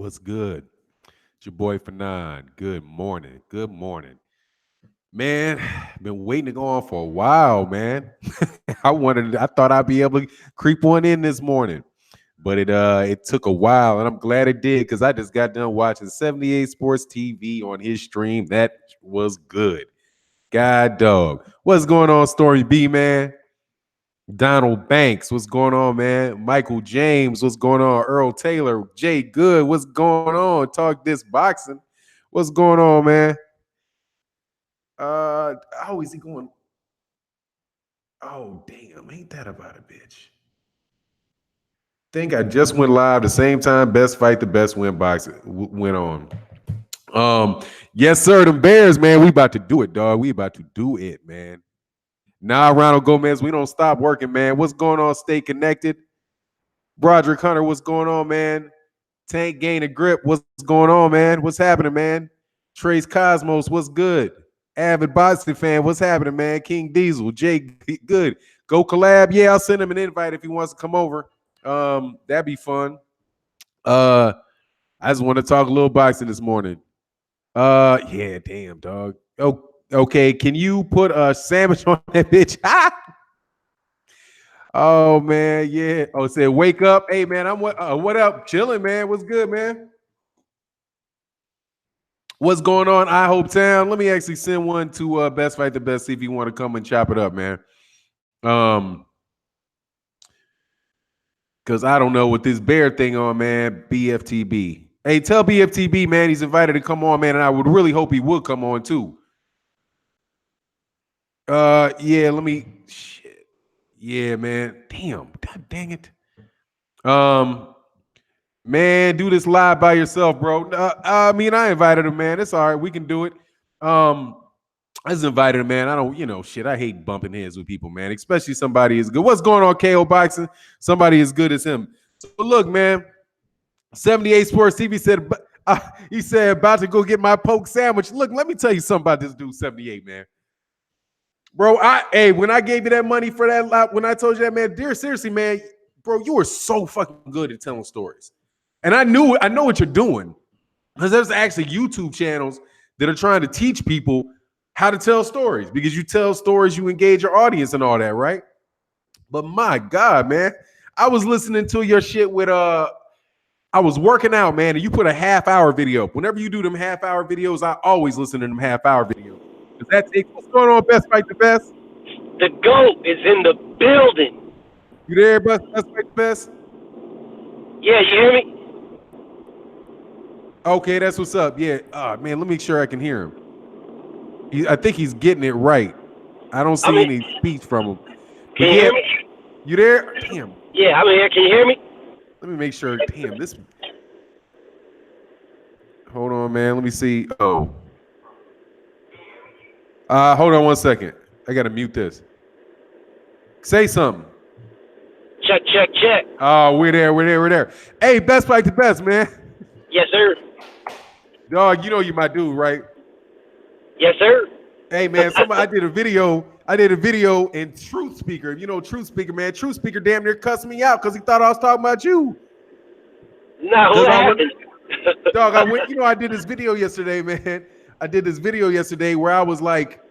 What's good? It's your boy Fannon. Good morning. Good morning. Man, been waiting to go on for a while, man. I thought I'd be able to creep one in this morning. But it took a while, and I'm glad it did because I just got done watching 78 Sports TV on his stream. That was good. God dog. What's going on, Story B, man? Donald Banks, what's going on, man? Michael James, what's going on? Earl Taylor, Jay Good, what's going on? Talk this boxing. What's going on, man? How is he going? Oh, damn, ain't that about a bitch? Think I just went live the same time Best Fight the Best Win boxing went on. Yes, sir. Them Bears, man. We about to do it, dog. We about to do it, man. Nah, Ronald Gomez, we don't stop working, man. What's going on? Stay connected. Broderick Hunter, what's going on, man? Tank Gain a Grip, what's going on, man? What's happening, man? Trace Cosmos, what's good? Avid Boxing fan, what's happening, man? King Diesel, Jay Good. Go collab. Yeah, I'll send him an invite if he wants to come over. That'd be fun. I just want to talk a little boxing this morning. Yeah, damn, dog. Oh, okay. Can you put a sandwich on that bitch? Oh man, yeah. Oh, it said wake up. Hey man, I'm what up? Chilling, man. What's good, man? What's going on, I Hope Town? Let me actually send one to Best Fight the Best. See if you want to come and chop it up, man. Because I don't know what this bear thing on, man. BFTB. Hey, tell BFTB, man, he's invited to come on, man, and I would really hope he would come on too. Yeah, let me. Shit. Yeah, man. Damn. God dang it. Man, do this live by yourself, bro. I mean, I invited him, man. It's all right. We can do it. I just invited him, man. I don't, shit. I hate bumping heads with people, man. Especially somebody as good. What's going on, KO Boxing? Somebody as good as him. So look, man. 78 Sports TV said, he said, about to go get my poke sandwich. Look, let me tell you something about this dude, 78, man. Bro, when I gave you that money for that, when I told you that, man, dear, seriously, man, bro, you were so fucking good at telling stories. And I know what you're doing. Because there's actually YouTube channels that are trying to teach people how to tell stories. Because you tell stories, you engage your audience and all that, right? But my God, man, I was listening to your shit with I was working out, man, and you put a half-hour video up. Whenever you do them half-hour videos, I always listen to them half-hour videos. Does that take what's going on, Best Fight the Best? The GOAT is in the building. You there, Best Fight the Best? Yeah, you hear me? Okay, that's what's up. Yeah. Man, let me make sure I can hear him. I think he's getting it right. I don't see any speech from him. Can you hear me? You there? Damn. Yeah, I'm here. Can you hear me? Let me make sure. Damn, this. Hold on, man. Let me see. Oh. Hold on one second. I gotta mute this. Say something. Check. Oh, we're there. Hey, Best Fight the Best, man. Yes, sir. Dog, you know you my dude, right? Yes, sir. Hey, man, I did a video in Truth Speaker. You know Truth Speaker, man. Truth Speaker damn near cussed me out because he thought I was talking about you. No, what happened? Dog, I did this video yesterday, man. I did this video yesterday where I was like,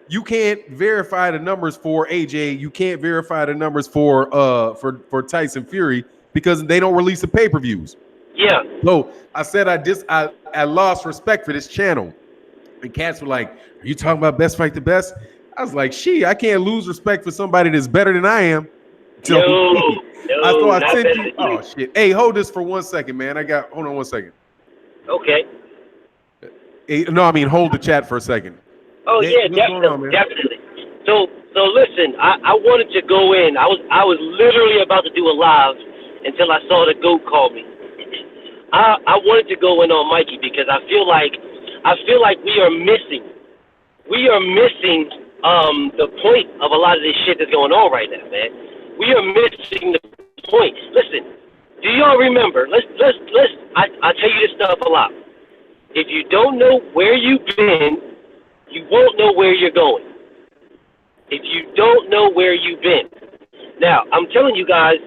you can't verify the numbers for AJ. You can't verify the numbers for Tyson Fury because they don't release the pay-per-views. Yeah. So I said I lost respect for this channel. And cats were like, are you talking about Best Fight the Best? I was like, I can't lose respect for somebody that's better than I am. So I sent you. Oh shit. Hey, hold this for 1 second, man. Hold on 1 second. Okay. Hey, no, I mean hold the chat for a second. Oh yeah, definitely. So listen, I wanted to go in. I was literally about to do a live until I saw the GOAT call me. I wanted to go in on Mikey because I feel like we are missing the point of a lot of this shit that's going on right now, man. We are missing the point. Listen, do y'all remember? I tell you this stuff a lot. If you don't know where you've been, you won't know where you're going. If you don't know where you've been. Now, I'm telling you guys,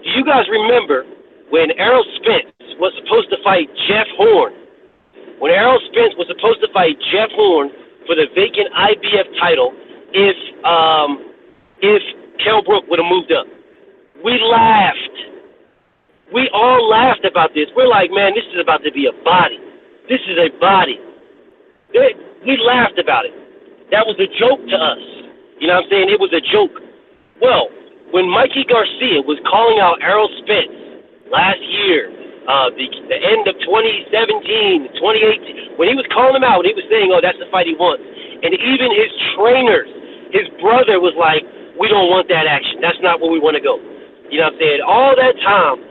do you guys remember when Errol Spence was supposed to fight Jeff Horn. When Errol Spence was supposed to fight Jeff Horn for the vacant IBF title, if Kell Brook would have moved up, we laughed. We all laughed about this. We're like, man, this is about to be a body. This is a body. We laughed about it. That was a joke to us. You know what I'm saying? It was a joke. Well, when Mikey Garcia was calling out Errol Spence last year, the end of 2017, 2018, when he was calling him out, he was saying, oh, that's the fight he wants. And even his trainers, his brother was like, we don't want that action. That's not where we want to go. You know what I'm saying? All that time,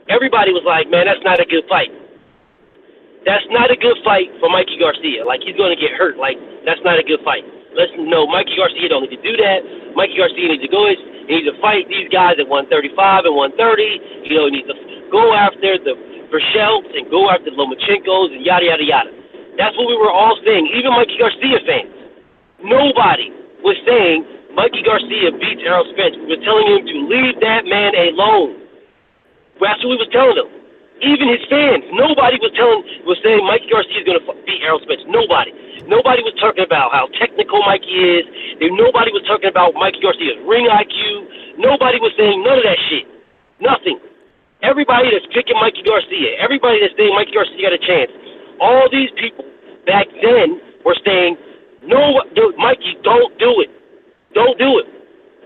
everybody was like, man, that's not a good fight. That's not a good fight for Mikey Garcia. Like, he's going to get hurt. Like, that's not a good fight. Mikey Garcia don't need to do that. Mikey Garcia needs to go. He needs to fight these guys at 135 and 130. You know, he needs to go after the Berchelts and go after the Lomachenkos and yada, yada, yada. That's what we were all saying, even Mikey Garcia fans. Nobody was saying Mikey Garcia beats Errol Spence. We were telling him to leave that man alone. That's what we was telling him. Even his fans, nobody was saying Mikey Garcia is going to beat Errol Spence. Nobody. Nobody was talking about how technical Mikey is. Nobody was talking about Mikey Garcia's ring IQ. Nobody was saying none of that shit. Nothing. Everybody that's picking Mikey Garcia, everybody that's saying Mikey Garcia got a chance, all these people back then were saying, no, Mikey, don't do it. Don't do it.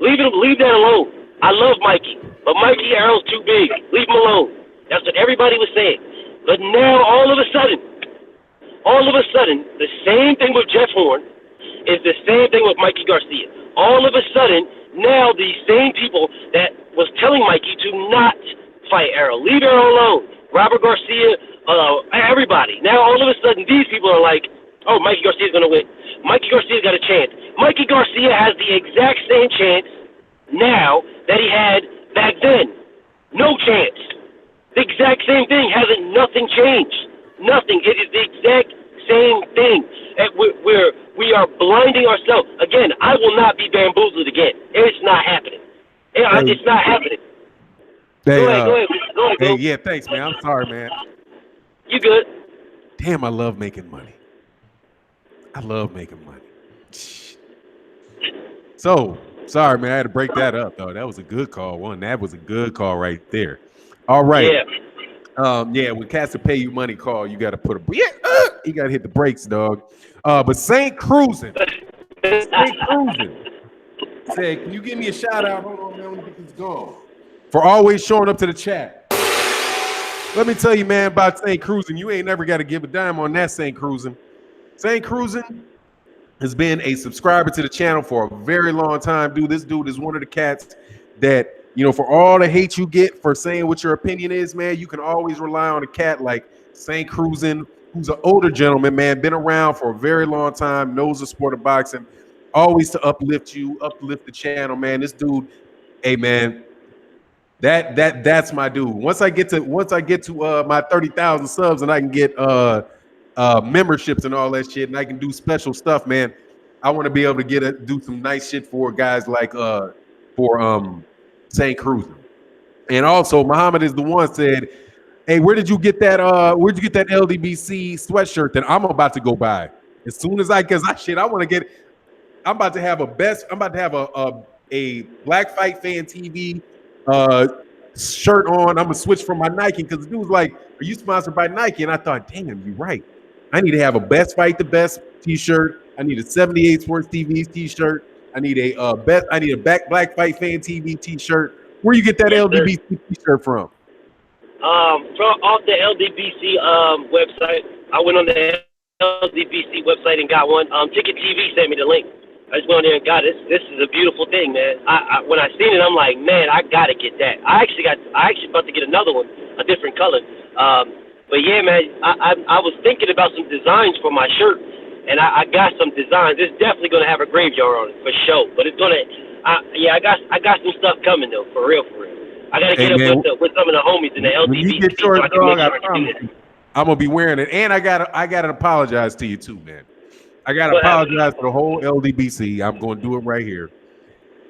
Leave that alone. I love Mikey, but Mikey Errol's too big. Leave him alone. That's what everybody was saying. But now, all of a sudden, the same thing with Jeff Horn is the same thing with Mikey Garcia. All of a sudden, now these same people that was telling Mikey to not fight Errol, leave Errol alone, Robert Garcia, everybody. Now, all of a sudden, these people are like, oh, Mikey Garcia's going to win. Mikey Garcia's got a chance. Mikey Garcia has the exact same chance now that he had back then. No chance. The exact same thing. Nothing changed. Nothing. It is the exact same thing. And we are blinding ourselves. Again, I will not be bamboozled again. It's not happening. It's not happening. Go ahead. Yeah, thanks, man. I'm sorry, man. You good? Damn, I love making money. So, sorry, man. I had to break that up, though. That was a good call. That was a good call right there. All right. Yeah. When cats to pay you money call, you got to put you got to hit the brakes, dog. But Saint Cruising said, can you give me a shout out? Hold on, man. Let me get this going. For always showing up to the chat. Let me tell you, man, about Saint Cruising. You ain't never got to give a dime on that, Saint Cruising. Saint Cruising has been a subscriber to the channel for a very long time, dude. This dude is one of the cats that, you know, for all the hate you get for saying what your opinion is, man, you can always rely on a cat like Saint Cruising, who's an older gentleman, man, been around for a very long time, knows the sport of boxing, always to uplift the channel, man. This dude, hey, man, that's my dude. Once I get to my 30,000 subs and I can get memberships and all that shit, and I can do special stuff, man, I want to be able to do some nice shit for guys like Saint Cruising. And also Muhammad is the one said, hey, where'd you get that LDBC sweatshirt that I'm about to go buy? As soon as I want to get, I'm about to have a Black Fight Fan TV shirt on. I'm gonna switch from my Nike because the dude was like, are you sponsored by Nike? And I thought, damn, you're right. I need to have a Best Fight the Best t-shirt. I need a 78 Sports TV t-shirt. I need a Black Fight Fan TV t-shirt. Where you get that LDBC t-shirt from? Off the LDBC website. I went on the LDBC website and got one. Ticket TV sent me the link. I just went on there and got it. This is a beautiful thing, man. When I seen it, I'm like, man, I gotta get that. I actually about to get another one, a different color. But yeah, man, I was thinking about some designs for my shirt, and I got some designs. It's definitely gonna have a graveyard on it for sure. But it's gonna, I got some stuff coming though, for real. I gotta get up with some of the homies in the LDB. When you get yours, dog, I'm gonna be wearing it, and I gotta apologize to you too, man. I gotta apologize for the whole LDBC. I'm gonna do it right here.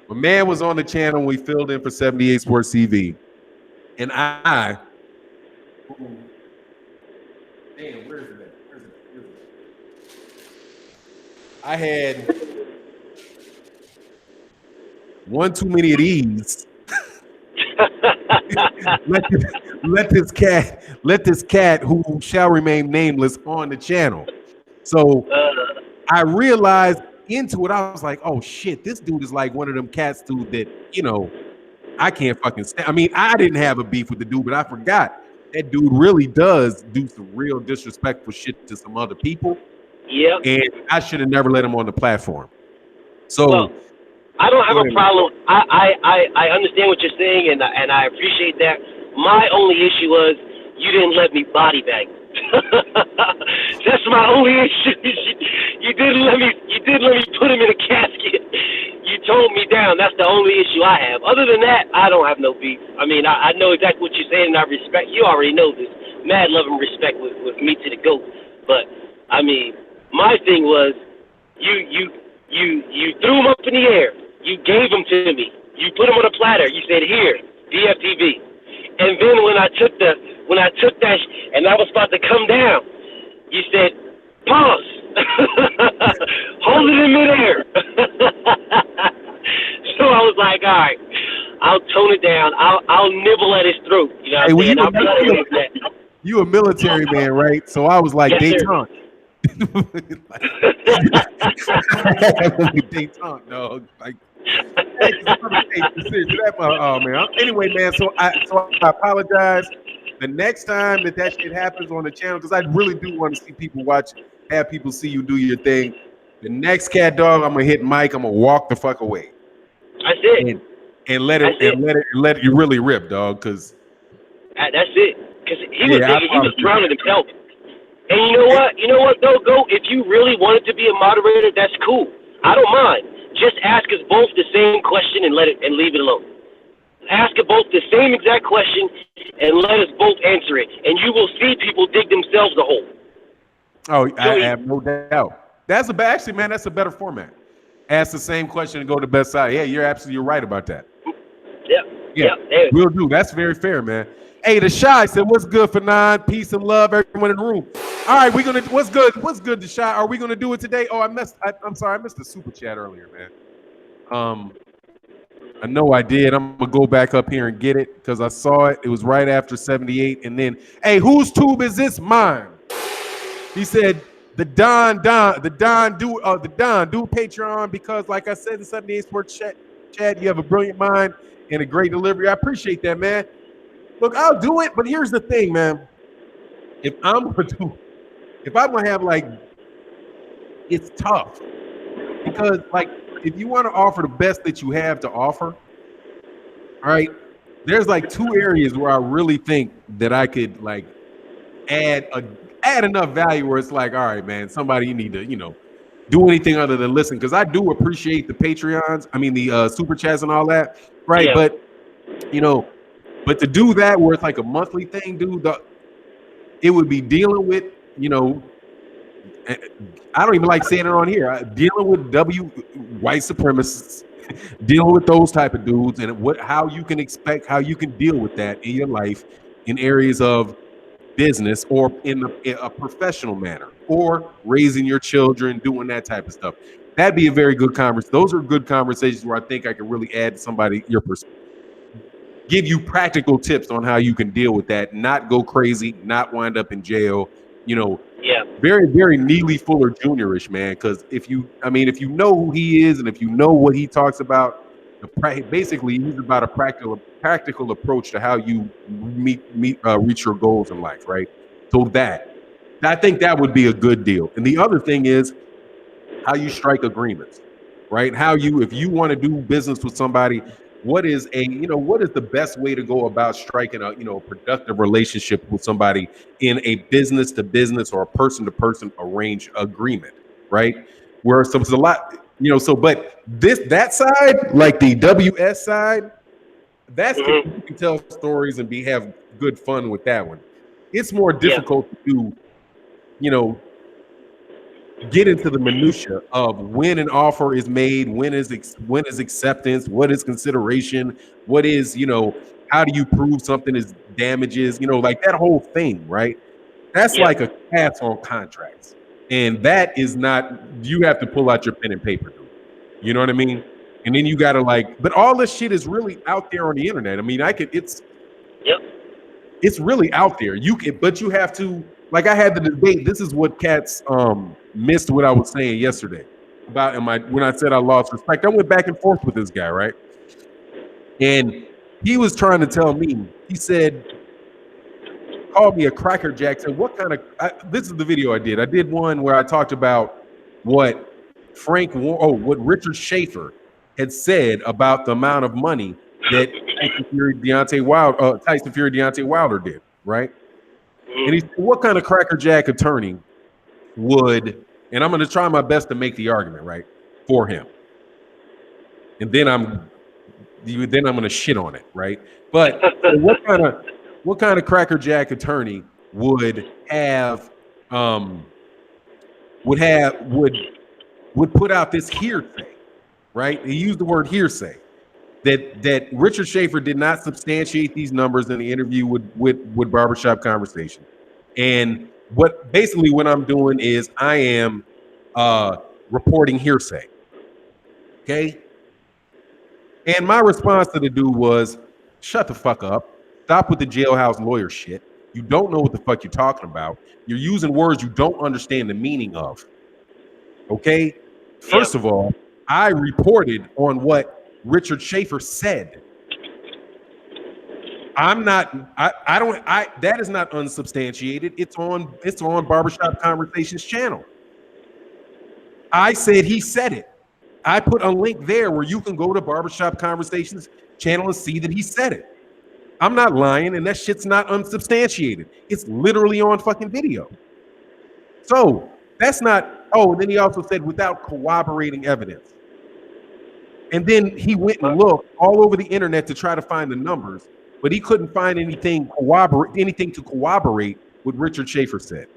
My man was on the channel when we filled in for 78 Sports TV, and Damn, where's it at? I had one too many of these. let this cat who shall remain nameless on the channel. So I realized into it, I was like, oh shit, this dude is like one of them cats, dude, that, you know, I can't fucking stand. I mean, I didn't have a beef with the dude, but I forgot that dude really does do some real disrespectful shit to some other people. Yeah. And I should have never let him on the platform. So well, I don't have a problem. I understand what you're saying, and I appreciate that. My only issue was you didn't let me body bag. That's my only issue. You didn't let me put him in a casket. You toned me down. That's the only issue I have. Other than that, I don't have no beef. I mean, I know exactly what you're saying, and I respect. You already know this. Mad love and respect with me to the GOAT. But I mean, my thing was you threw him up in the air. You gave him to me. You put him on a platter. You said, "Here, DFTV." And then when I took that and I was about to come down, you said, "Pause, hold it in midair." So I was like, "All right, I'll tone it down. I'll nibble at his throat." You know what I'm saying? You a military man, right? So I was like, yes, detente. Detente, dog. Like, oh man. Anyway, man. So I apologize. The next time that shit happens on the channel, because I really do want to see people watch, have people see you do your thing. The next cat dog, I'm gonna hit Mike. I'm gonna walk the fuck away. That's it. And let it you really rip, dog. Because that's it. Because he was drowning himself. And you know what though, Go? If you really wanted to be a moderator, that's cool. I don't mind. Just ask us both the same question and leave it alone. Ask us both the same exact question and let us both answer it, and you will see people dig themselves a hole. Oh, I have no doubt. That's a better format. Ask the same question and go to the best side. Yeah, you're right about that. Yeah. We'll do. That's very fair, man. Hey, the Shy said, "What's good, Fannon? Peace and love, everyone in the room." All right, what's good? What's good, the Shy? Are we gonna do it today? Oh, I'm sorry, I missed the super chat earlier, man. I know I did. I'm gonna go back up here and get it because I saw it. It was right after 78, and then, hey, whose tube is this? Mine. He said, the Don do Patreon because, like I said, the 78 Sports chat, you have a brilliant mind and a great delivery. I appreciate that, man. Look, I'll do it, but here's the thing, man. If I'm gonna have, like, it's tough because, like, if you want to offer the best that you have to offer, all right, there's like two areas where I really think that I could, like, add enough value where it's like, all right, man, somebody, you need to, do anything other than listen, because I do appreciate the Patreons. I mean, the super chats and all that, right? Yeah. But to do that where it's like a monthly thing, dude, it would be dealing with, I don't even like saying it on here. Dealing with white supremacists, dealing with those type of dudes, and how you can deal with that in your life in areas of business or in a professional manner, or raising your children, doing that type of stuff. That'd be a very good conversation. Those are good conversations where I think I can really add somebody your perspective, give you practical tips on how you can deal with that, not go crazy, not wind up in jail. Very, very Neely Fuller Jr.-ish, man. Because if you know who he is and if you know what he talks about, basically he's about a practical approach to how you reach your goals in life, right? So I think that would be a good deal. And the other thing is how you strike agreements, right? If you want to do business with somebody, what is the best way to go about striking a productive relationship with somebody in a business to business or a person to person agreement, right? Where there's a lot, but that side, like the WS side, that's you can tell stories and have good fun with that one. It's more difficult to do, get into the minutia of when an offer is made, when is acceptance, what is consideration, what is, how do you prove something is damages, like that whole thing, right? That's like a class on contracts. And that is not, you have to pull out your pen and paper, dude. You know what I mean? And then you got to but all this shit is really out there on the internet. I mean, it's really out there. But you have to, like I had the debate. This is what cats missed what I was saying yesterday about when I said I lost respect. I went back and forth with this guy, right? And he was trying to tell me, he said, called me a cracker jack. Said, what kind of, this is the video I did. I did one where I talked about what what Richard Schaefer had said about the amount of money that Tyson Fury Deontay Wilder did, right? And he said, what kind of crackerjack attorney would, and I'm going to try my best to make the argument, right, for him. And then I'm going to shit on it, right? But so what kind of crackerjack attorney would put out this hearsay, right? He used the word hearsay that Richard Schaefer did not substantiate these numbers in the interview with Barbershop Conversation. And what I'm doing is I am reporting hearsay. Okay. And my response to the dude was, shut the fuck up. Stop with the jailhouse lawyer shit. You don't know what the fuck you're talking about. You're using words you don't understand the meaning of. Okay? First of all, I reported on what Richard Schaefer said. That is not unsubstantiated. It's on Barbershop Conversations channel. I said he said it. I put a link there where you can go to Barbershop Conversations channel and see that he said it. I'm not lying, and that shit's not unsubstantiated. It's literally on fucking video. So that's not, and then he also said without corroborating evidence. And then he went and looked all over the internet to try to find the numbers, but he couldn't find anything to corroborate what Richard Schaefer said.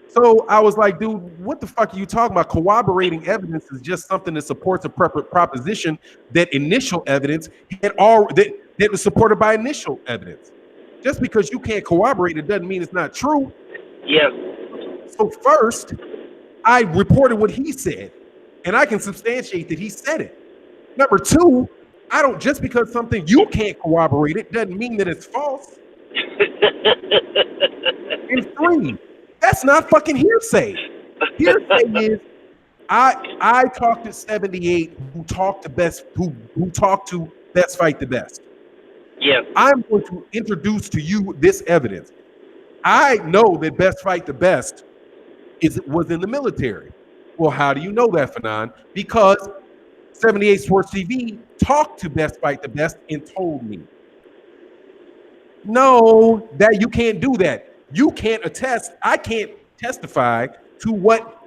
So I was like, dude, what the fuck are you talking about? Corroborating evidence is just something that supports a proposition that initial evidence that was supported by initial evidence. Just because you can't corroborate it doesn't mean it's not true. Yeah. So first, I reported what he said, and I can substantiate that he said it. Number two, just because something you can't corroborate it doesn't mean that it's false. And three, that's not fucking hearsay. Hearsay is I talked to 78 who talked to Best Fight the Best. Yeah. I'm going to introduce to you this evidence. I know that Best Fight the Best was in the military. Well, how do you know that, Fannon? Because 78 Sports TV talked to Best Fight the Best and told me. No, that you can't do that. You can't attest. I can't testify to what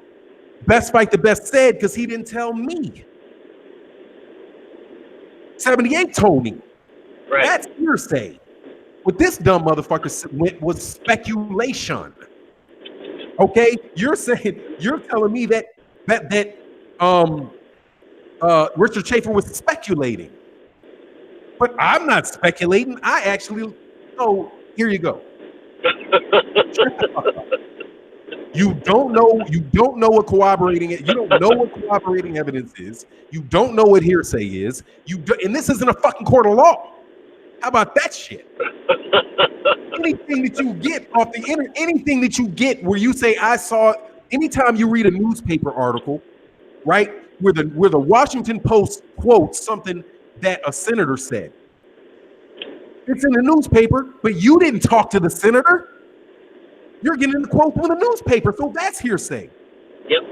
Best Fight the Best said because he didn't tell me. 78 told me. Right. That's hearsay. What this dumb motherfucker went was speculation. Okay, you're telling me that Richard Schaefer was speculating, but I'm not speculating. I actually. So here you go. You don't know what corroborating it. You don't know what corroborating evidence is. You don't know what hearsay is. And this isn't a fucking court of law. How about that shit? Anything that you get off the internet, anything that you get where you say I saw. Anytime you read a newspaper article, right, where the Washington Post quotes something that a senator said, it's in the newspaper, but you didn't talk to the senator. You're getting the quote from the newspaper, so that's hearsay. Yep.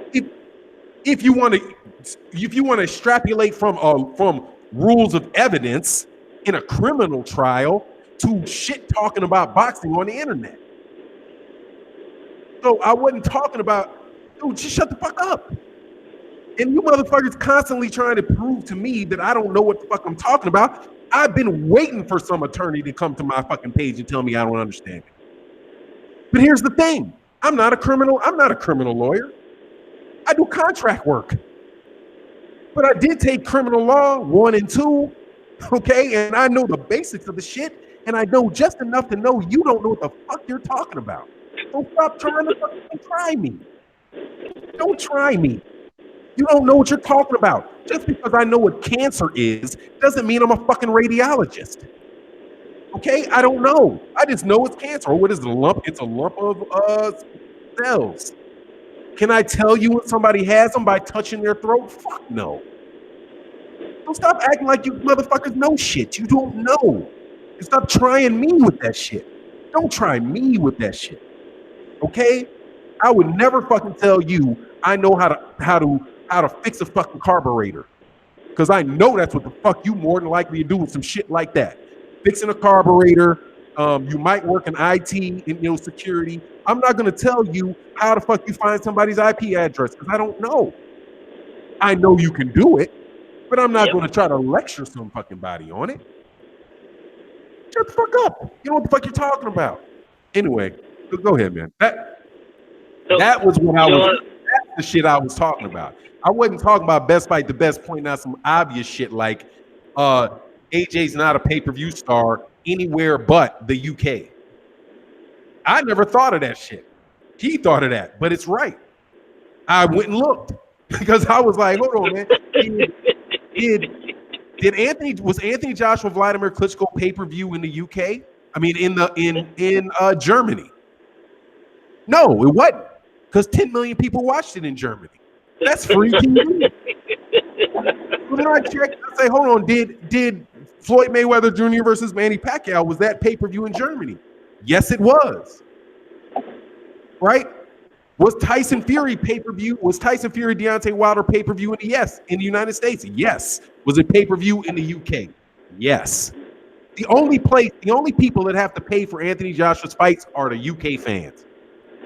If you want to extrapolate from rules of evidence in a criminal trial to shit talking about boxing on the internet. So I wasn't talking about, dude, just shut the fuck up. And you motherfuckers constantly trying to prove to me that I don't know what the fuck I'm talking about. I've been waiting for some attorney to come to my fucking page and tell me I don't understand it. But here's the thing. I'm not a criminal lawyer. I do contract work. But I did take criminal law 1 and 2, okay? And I know the basics of the shit, and I know just enough to know you don't know what the fuck you're talking about. Don't stop trying to fucking try me. Don't try me. You don't know what you're talking about. Just because I know what cancer is doesn't mean I'm a fucking radiologist. Okay? I don't know. I just know it's cancer. Or what is it, a lump? It's a lump of cells. Can I tell you when somebody has them by touching their throat? Fuck no. Don't stop acting like you motherfuckers know shit. You don't know. And stop trying me with that shit. Don't try me with that shit. Okay? I would never fucking tell you I know how to fix a fucking carburetor. Because I know that's what the fuck you more than likely to do with some shit like that. Fixing a carburetor, you might work in IT, in security. I'm not gonna tell you how the fuck you find somebody's IP address because I don't know. I know you can do it, but I'm not gonna try to lecture some fucking body on it. Shut the fuck up. You know what the fuck you're talking about. Anyway, go ahead, man. That was what I was. That's the shit I was talking about. I wasn't talking about best fight the best, pointing out some obvious shit like AJ's not a pay-per-view star anywhere but the UK. I never thought of that shit. He thought of that, but it's right. I went and looked because I was like, hold on, man. Was Anthony Joshua Vladimir Klitschko pay-per-view in the UK? I mean, in Germany. No, it wasn't. Because 10 million people watched it in Germany. That's free TV. So then I checked. I say, hold on, did Floyd Mayweather Jr. versus Manny Pacquiao, was that pay-per-view in Germany? Yes, it was. Right? Was Tyson Fury pay-per-view? Was Tyson Fury Deontay Wilder pay-per-view in the United States? Yes. Was it pay-per-view in the UK? Yes. The only people that have to pay for Anthony Joshua's fights are the UK fans.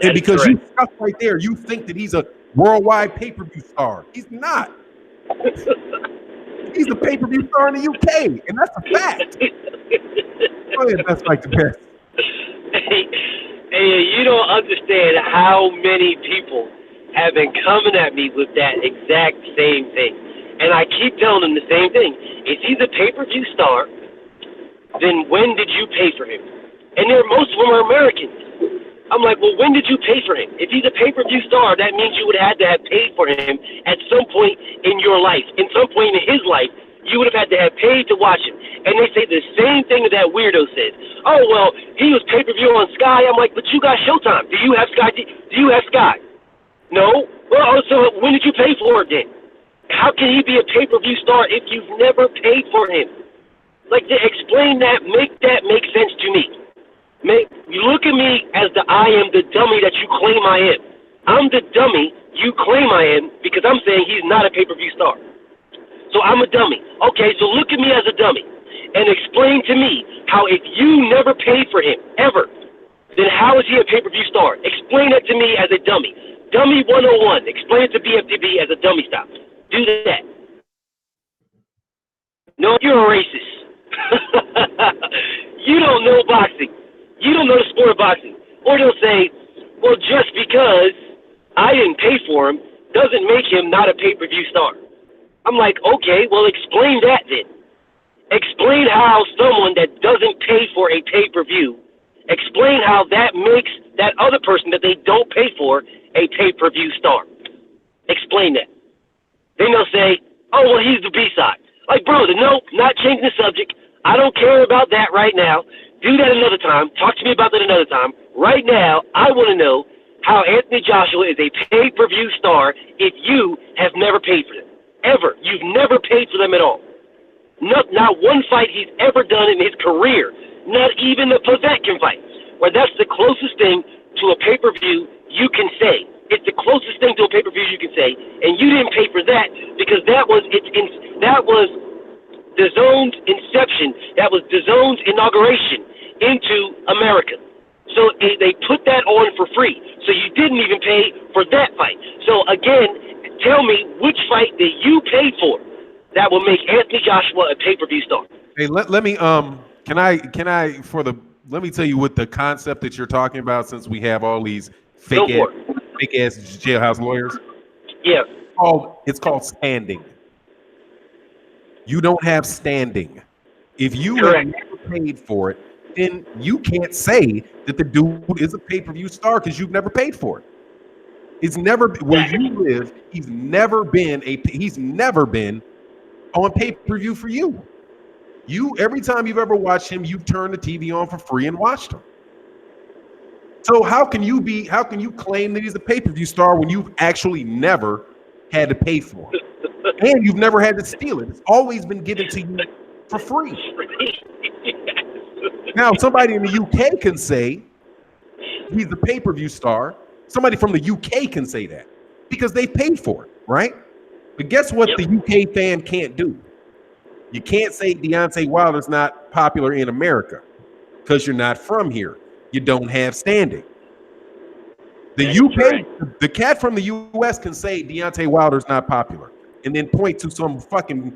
And because you stuck right there, you think that he's a worldwide pay-per-view star. He's not. He's a pay-per-view star in the UK, and that's a fact. Go ahead, that's like the best. Hey, you don't understand how many people have been coming at me with that exact same thing. And I keep telling them the same thing. If he's a pay-per-view star, then when did you pay for him? And most of them are Americans. I'm like, well, when did you pay for him? If he's a pay-per-view star, that means you would have had to have paid for him at some point in your life. In some point in his life, you would have had to have paid to watch him. And they say the same thing that weirdo said. Oh, well, he was pay-per-view on Sky. I'm like, but you got Showtime. Do you have Sky? Do you have Sky? No? Well, so when did you pay for it then? How can he be a pay-per-view star if you've never paid for him? Like, explain that, make sense to me. You look at me as I am the dummy that you claim I am. I'm the dummy you claim I am because I'm saying he's not a pay-per-view star. So I'm a dummy. Okay, so look at me as a dummy and explain to me how if you never paid for him, ever, then how is he a pay-per-view star? Explain that to me as a dummy. Dummy 101. Explain it to BFTB as a dummy style. Do that. No, you're a racist. You don't know boxing. You don't know the sport of boxing. Or they'll say, well, just because I didn't pay for him doesn't make him not a pay-per-view star. I'm like, okay, well, explain that then. Explain how someone that doesn't pay for a pay-per-view, explain how that makes that other person that they don't pay for a pay-per-view star. Explain that. Then they'll say, oh, well, he's the B-side. Like, bro, no, not changing the subject. I don't care about that right now. Do that another time. Talk to me about that another time. Right now, I want to know how Anthony Joshua is a pay-per-view star if you have never paid for them. Ever. You've never paid for them at all. Not one fight he's ever done in his career. Not even the Povetkin fight. Where that's the closest thing to a pay-per-view you can say. It's the closest thing to a pay-per-view you can say. And you didn't pay for that because that was DAZN's inception. That was DAZN's inauguration into America. So they put that on for free. So you didn't even pay for that fight. So again, tell me which fight that you paid for that will make Anthony Joshua a pay-per-view star. Hey, let me let me tell you what the concept that you're talking about, since we have all these fake ass jailhouse lawyers. Yeah. It's called standing. You don't have standing. If you have never paid for it, then you can't say that the dude is a pay-per-view star because you've never paid for it. It's never where you live. He's never been on pay-per-view for you. You every time you've ever watched him, you've turned the TV on for free and watched him. So how can you claim that he's a pay-per-view star when you've actually never had to pay for it? And you've never had to steal it. It's always been given to you for free. Now, somebody in the UK can say he's a pay-per-view star. Somebody from the UK can say that because they paid for it, right? But guess what the UK fan can't do? You can't say Deontay Wilder's not popular in America because you're not from here. You don't have standing. The UK, the cat from the US can say Deontay Wilder's not popular and then point to some fucking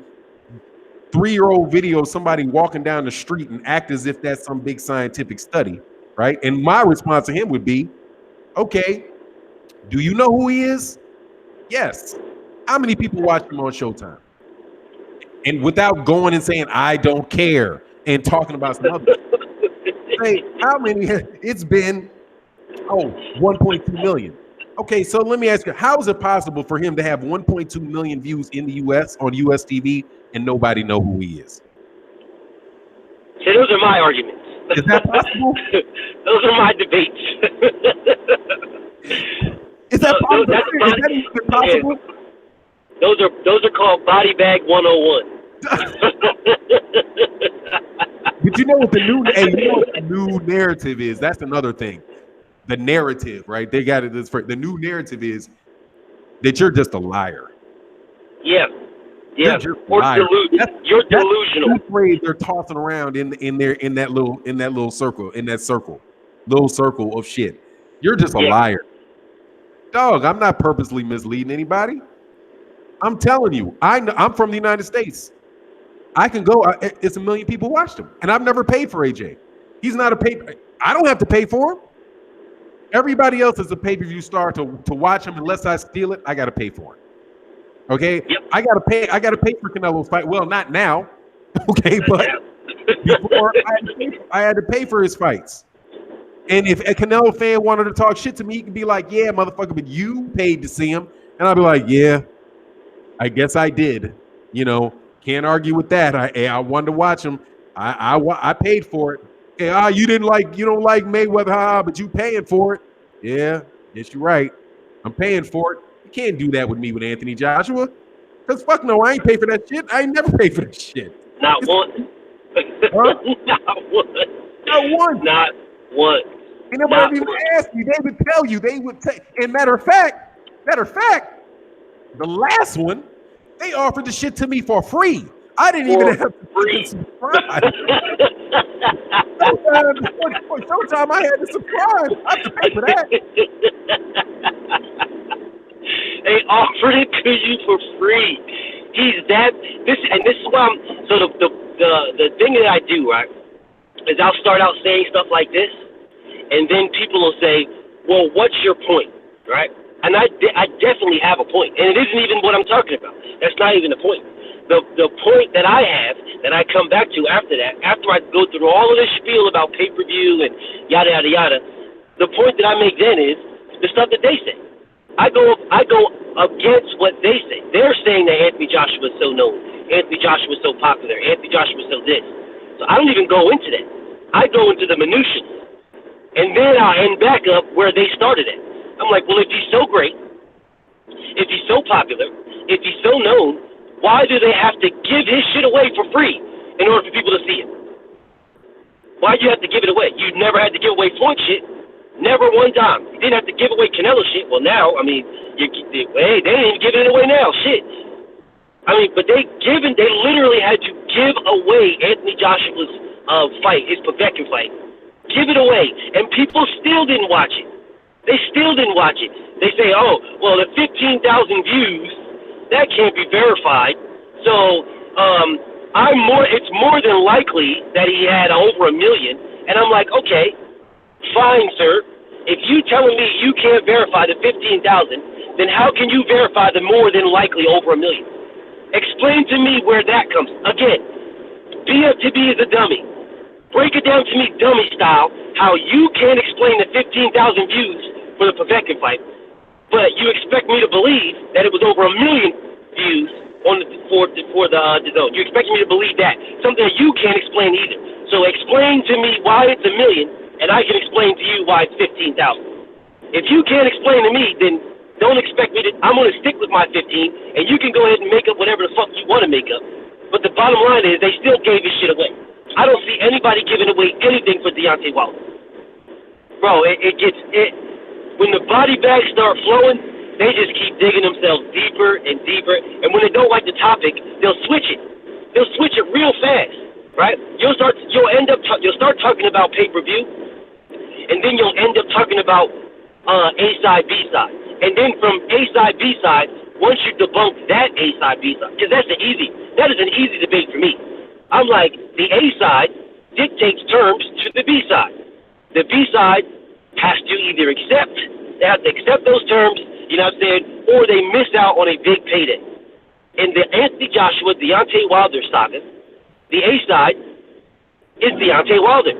3-year-old video of somebody walking down the street and act as if that's some big scientific study, right? And my response to him would be, okay, do you know who he is? Yes. How many people watch him on Showtime? And without going and saying, I don't care, and talking about some other say, how many? It's been, 1.2 million. Okay, so let me ask you, how is it possible for him to have 1.2 million views in the U.S. on U.S. TV and nobody know who he is? So those are my arguments. Is that possible? Those are my debates. Is that possible? Is that even possible? Yeah. Those are called body bag 101. But you know what the new narrative is? That's another thing. The narrative, right? They got it this first. The new narrative is that you're just a liar. Yeah. Yeah. You're delusional. That's the phrase they're tossing around in that little circle of shit. You're just a liar. Dog, I'm not purposely misleading anybody. I'm telling you, I'm from the United States. I can go. It's 1 million people watched him, and I've never paid for AJ. He's not a pay. I don't have to pay for him. Everybody else is a pay-per-view star to watch him. Unless I steal it, I got to pay for it. Okay, yep. I got to pay for Canelo's fight. Well, not now. Okay, but before I had to pay for his fights. And if a Canelo fan wanted to talk shit to me, he could be like, "Yeah, motherfucker, but you paid to see him," and I'll be like, "Yeah, I guess I did." You know. Can't argue with that. I wanted to watch him. I paid for it. Okay, you don't like Mayweather, but you paying for it. Yeah, yes, you're right. I'm paying for it. You can't do that with me with Anthony Joshua. Because fuck no, I ain't pay for that shit. I ain't never paid for that shit. Not one. Huh? Not one. Not one. Not one. And nobody even asked you. They would tell you. They would say. And matter of fact, the last one, they offered the shit to me for free. I didn't even have to subscribe. Showtime, I had to subscribe. I had to pay for that. They offered it to you for free. This is why so the thing that I do, right, is I'll start out saying stuff like this, and then people will say, well, what's your point, right? And I definitely have a point, and it isn't even what I'm talking about. That's not even the point. The point that I have, that I come back to after that, after I go through all of this spiel about pay-per-view and yada, yada, yada, the point that I make then is the stuff that they say. I go against what they say. They're saying that Anthony Joshua is so known, Anthony Joshua is so popular, Anthony Joshua is so this. So I don't even go into that. I go into the minutiae, and then I'll end back up where they started at. I'm like, well, if he's so great, if he's so popular, if he's so known, why do they have to give his shit away for free in order for people to see it? Why do you have to give it away? You never had to give away Floyd shit. Never one time. You didn't have to give away Canelo shit. Well, now, I mean, they ain't even giving it away now. Shit. I mean, but they literally had to give away Anthony Joshua's fight, his Povetkin fight. Give it away. And people still didn't watch it. They still didn't watch it. They say, oh, well, the 15,000 views, that can't be verified. So it's more than likely that he had over 1 million. And I'm like, okay, fine, sir. If you telling me you can't verify the 15,000, then how can you verify the more than likely over 1 million? Explain to me where that comes. Again, BFTB is a dummy. break it down to me dummy style how you can't explain the 15,000 views for the Povetkin fight, but you expect me to believe that it was over 1 million views on for the zone. You expect me to believe that, something that you can't explain either. So explain to me why it's 1 million, and I can explain to you why it's 15,000. If you can't explain to me, then don't expect me to. I'm going to stick with my 15, and you can go ahead and make up whatever the fuck you want to make up. But the bottom line is they still gave this shit away. I don't see anybody giving away anything for Deontay Wilder. Bro, when the body bags start flowing, they just keep digging themselves deeper and deeper. And when they don't like the topic, they'll switch it. They'll switch it real fast, right? You'll start talking about pay-per-view, and then you'll end up talking about A-side, B-side. And then from A-side, B-side, once you debunk that A-side, B-side, because that is an easy debate for me. I'm like, the A-side dictates terms to the B-side. The B-side has to either they have to accept those terms, you know what I'm saying, or they miss out on a big payday. In the Anthony Joshua, Deontay Wilder saga, the A-side is Deontay Wilder.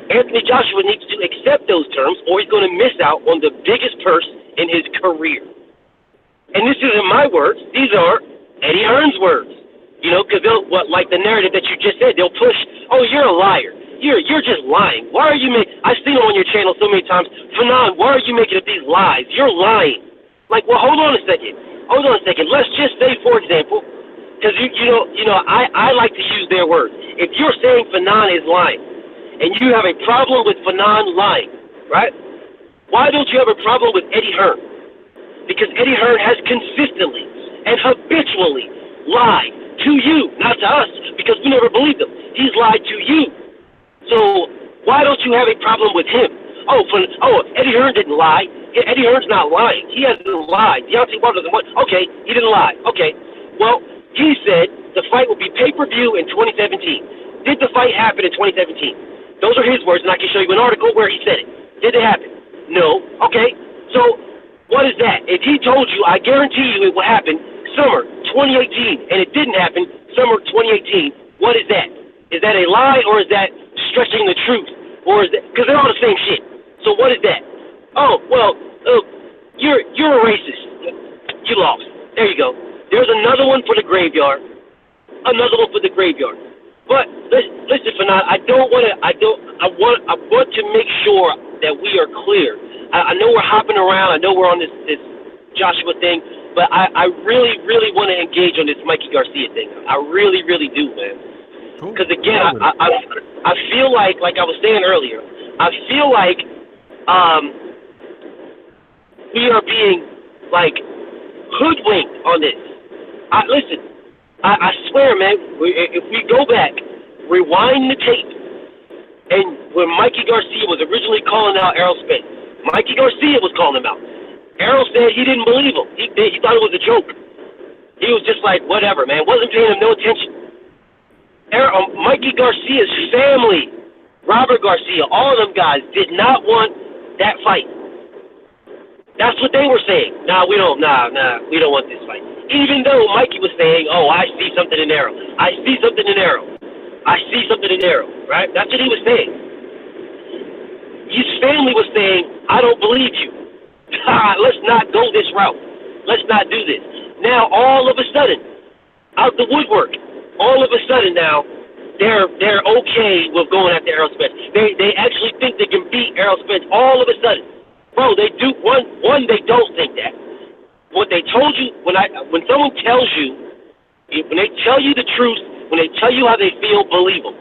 Anthony Joshua needs to accept those terms, or he's going to miss out on the biggest purse in his career. And this isn't my words; these are Eddie Hearn's words. You know, because like the narrative that you just said, they'll push. Oh, you're a liar. You're just lying. Why are you I've seen it on your channel so many times. Fannon, why are you making up these lies? You're lying. Like, well, hold on a second. Let's just say, for example, because you know, I like to use their words. If you're saying Fannon is lying, and you have a problem with Fannon lying, right? Why don't you have a problem with Eddie Hearn? Because Eddie Hearn has consistently and habitually lied to you, not to us, because we never believed him. He's lied to you. So why don't you have a problem with him? Eddie Hearn didn't lie. Eddie Hearn's not lying. He hasn't lied. Deontay Wilder doesn't lie. Okay, he didn't lie. Okay, well, he said the fight will be pay-per-view in 2017. Did the fight happen in 2017? Those are his words, and I can show you an article where he said it. Did it happen? No. Okay, so what is that? If he told you, I guarantee you it will happen summer 2018, and it didn't happen summer 2018, what is that? Is that a lie, or is that stretching the truth? Or is that, because they're all the same shit. So what is that? Oh, well, you're a racist. You lost. There you go. There's another one for the graveyard. But listen, Fannon, I want to make sure that we are clear. I know we're hopping around. I know we're on this Joshua thing, but I really, really want to engage on this Mikey Garcia thing. I really, really do, man. Because again, I feel like I was saying earlier, I feel like we are being like hoodwinked on this. Listen, I swear, man, if we go back, rewind the tape, and when Mikey Garcia was originally calling out Errol Spence, Mikey Garcia was calling him out. Errol said he didn't believe him. He thought it was a joke. He was just like, whatever, man. Wasn't paying him no attention. Mikey Garcia's family, Robert Garcia, all of them guys did not want that fight. That's what they were saying. We don't want this fight. Even though Mikey was saying, oh, I see something in Errol. Right? That's what he was saying. His family was saying, I don't believe you. Let's not go this route. Let's not do this. Now, all of a sudden, out the woodwork, all of a sudden now, they're okay with going after Errol Spence. They actually think they can beat Errol Spence all of a sudden. Bro, they do. One, they don't think that. What they told you, when someone tells you, when they tell you the truth, when they tell you how they feel, believe them.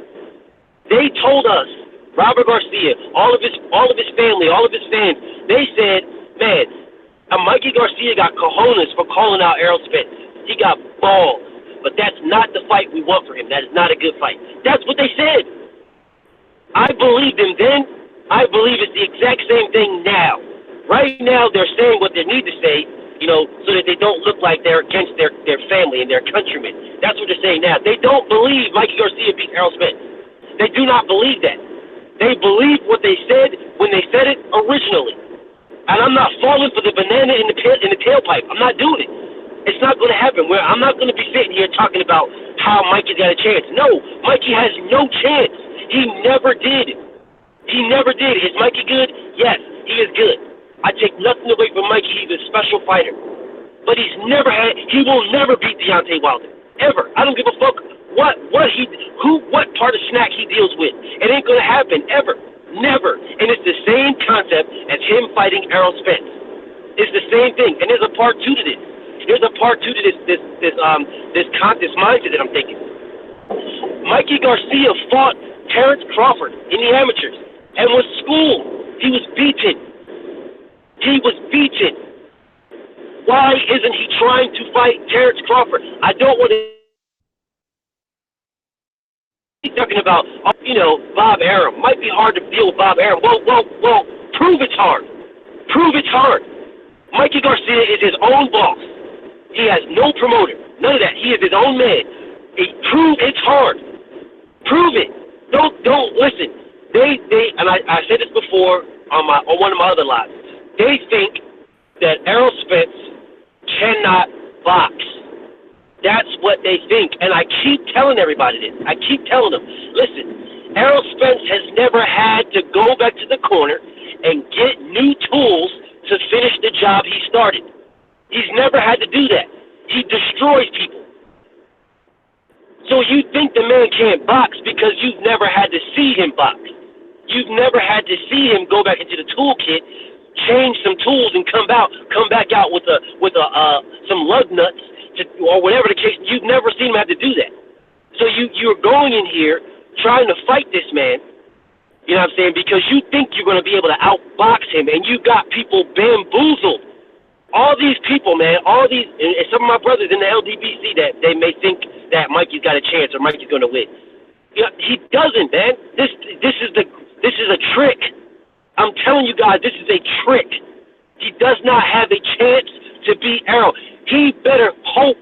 They told us, Robert Garcia, all of his family, all of his fans, they said, man, Mikey Garcia got cojones for calling out Errol Spence. He got balls. But that's not the fight we want for him. That is not a good fight. That's what they said. I believed them then. I believe it's the exact same thing now. Right now, they're saying what they need to say, so that they don't look like they're against their family and their countrymen. That's what they're saying now. They don't believe Mikey Garcia beat Errol Spence. They do not believe that. They believe what they said when they said it originally. And I'm not falling for the banana in the tailpipe. I'm not doing it. It's not going to happen. I'm not going to be sitting here talking about how Mikey's got a chance. No, Mikey has no chance. He never did. He never did. Is Mikey good? Yes, he is good. I take nothing away from Mikey. He's a special fighter. But he will never beat Deontay Wilder. Ever. I don't give a fuck what part of snack he deals with. It ain't gonna happen, ever. Never. And it's the same concept as him fighting Errol Spence. It's the same thing. And there's a part two to this. There's a part two to this mindset that I'm thinking. Mikey Garcia fought Terrence Crawford in the amateurs and was schooled. He was beaten. Why isn't he trying to fight Terrence Crawford? I don't want to be talking about, Bob Arum. Might be hard to deal with Bob Arum. Well, prove it's hard. Prove it's hard. Mikey Garcia is his own boss. He has no promoter. None of that. He is his own man. Prove it's hard. Prove it. Don't listen. They and I said this before on one of my other lives. They think that Errol Spence cannot box. That's what they think, and I keep telling everybody this. I keep telling them, listen, Errol Spence has never had to go back to the corner and get new tools to finish the job he started. He's never had to do that. He destroys people. So you think the man can't box because you've never had to see him box. You've never had to see him go back into the toolkit, change some tools, and come back out with some lug nuts or whatever the case. You've never seen him have to do that. So you're going in here trying to fight this man. You know what I'm saying? Because you think you're going to be able to outbox him, and you got people bamboozled. All these people, man, and some of my brothers in the LDBC that they may think that Mikey's got a chance or Mikey's going to win. He doesn't, man. This is a trick. I'm telling you guys, this is a trick. He does not have a chance to beat Errol. He better hope.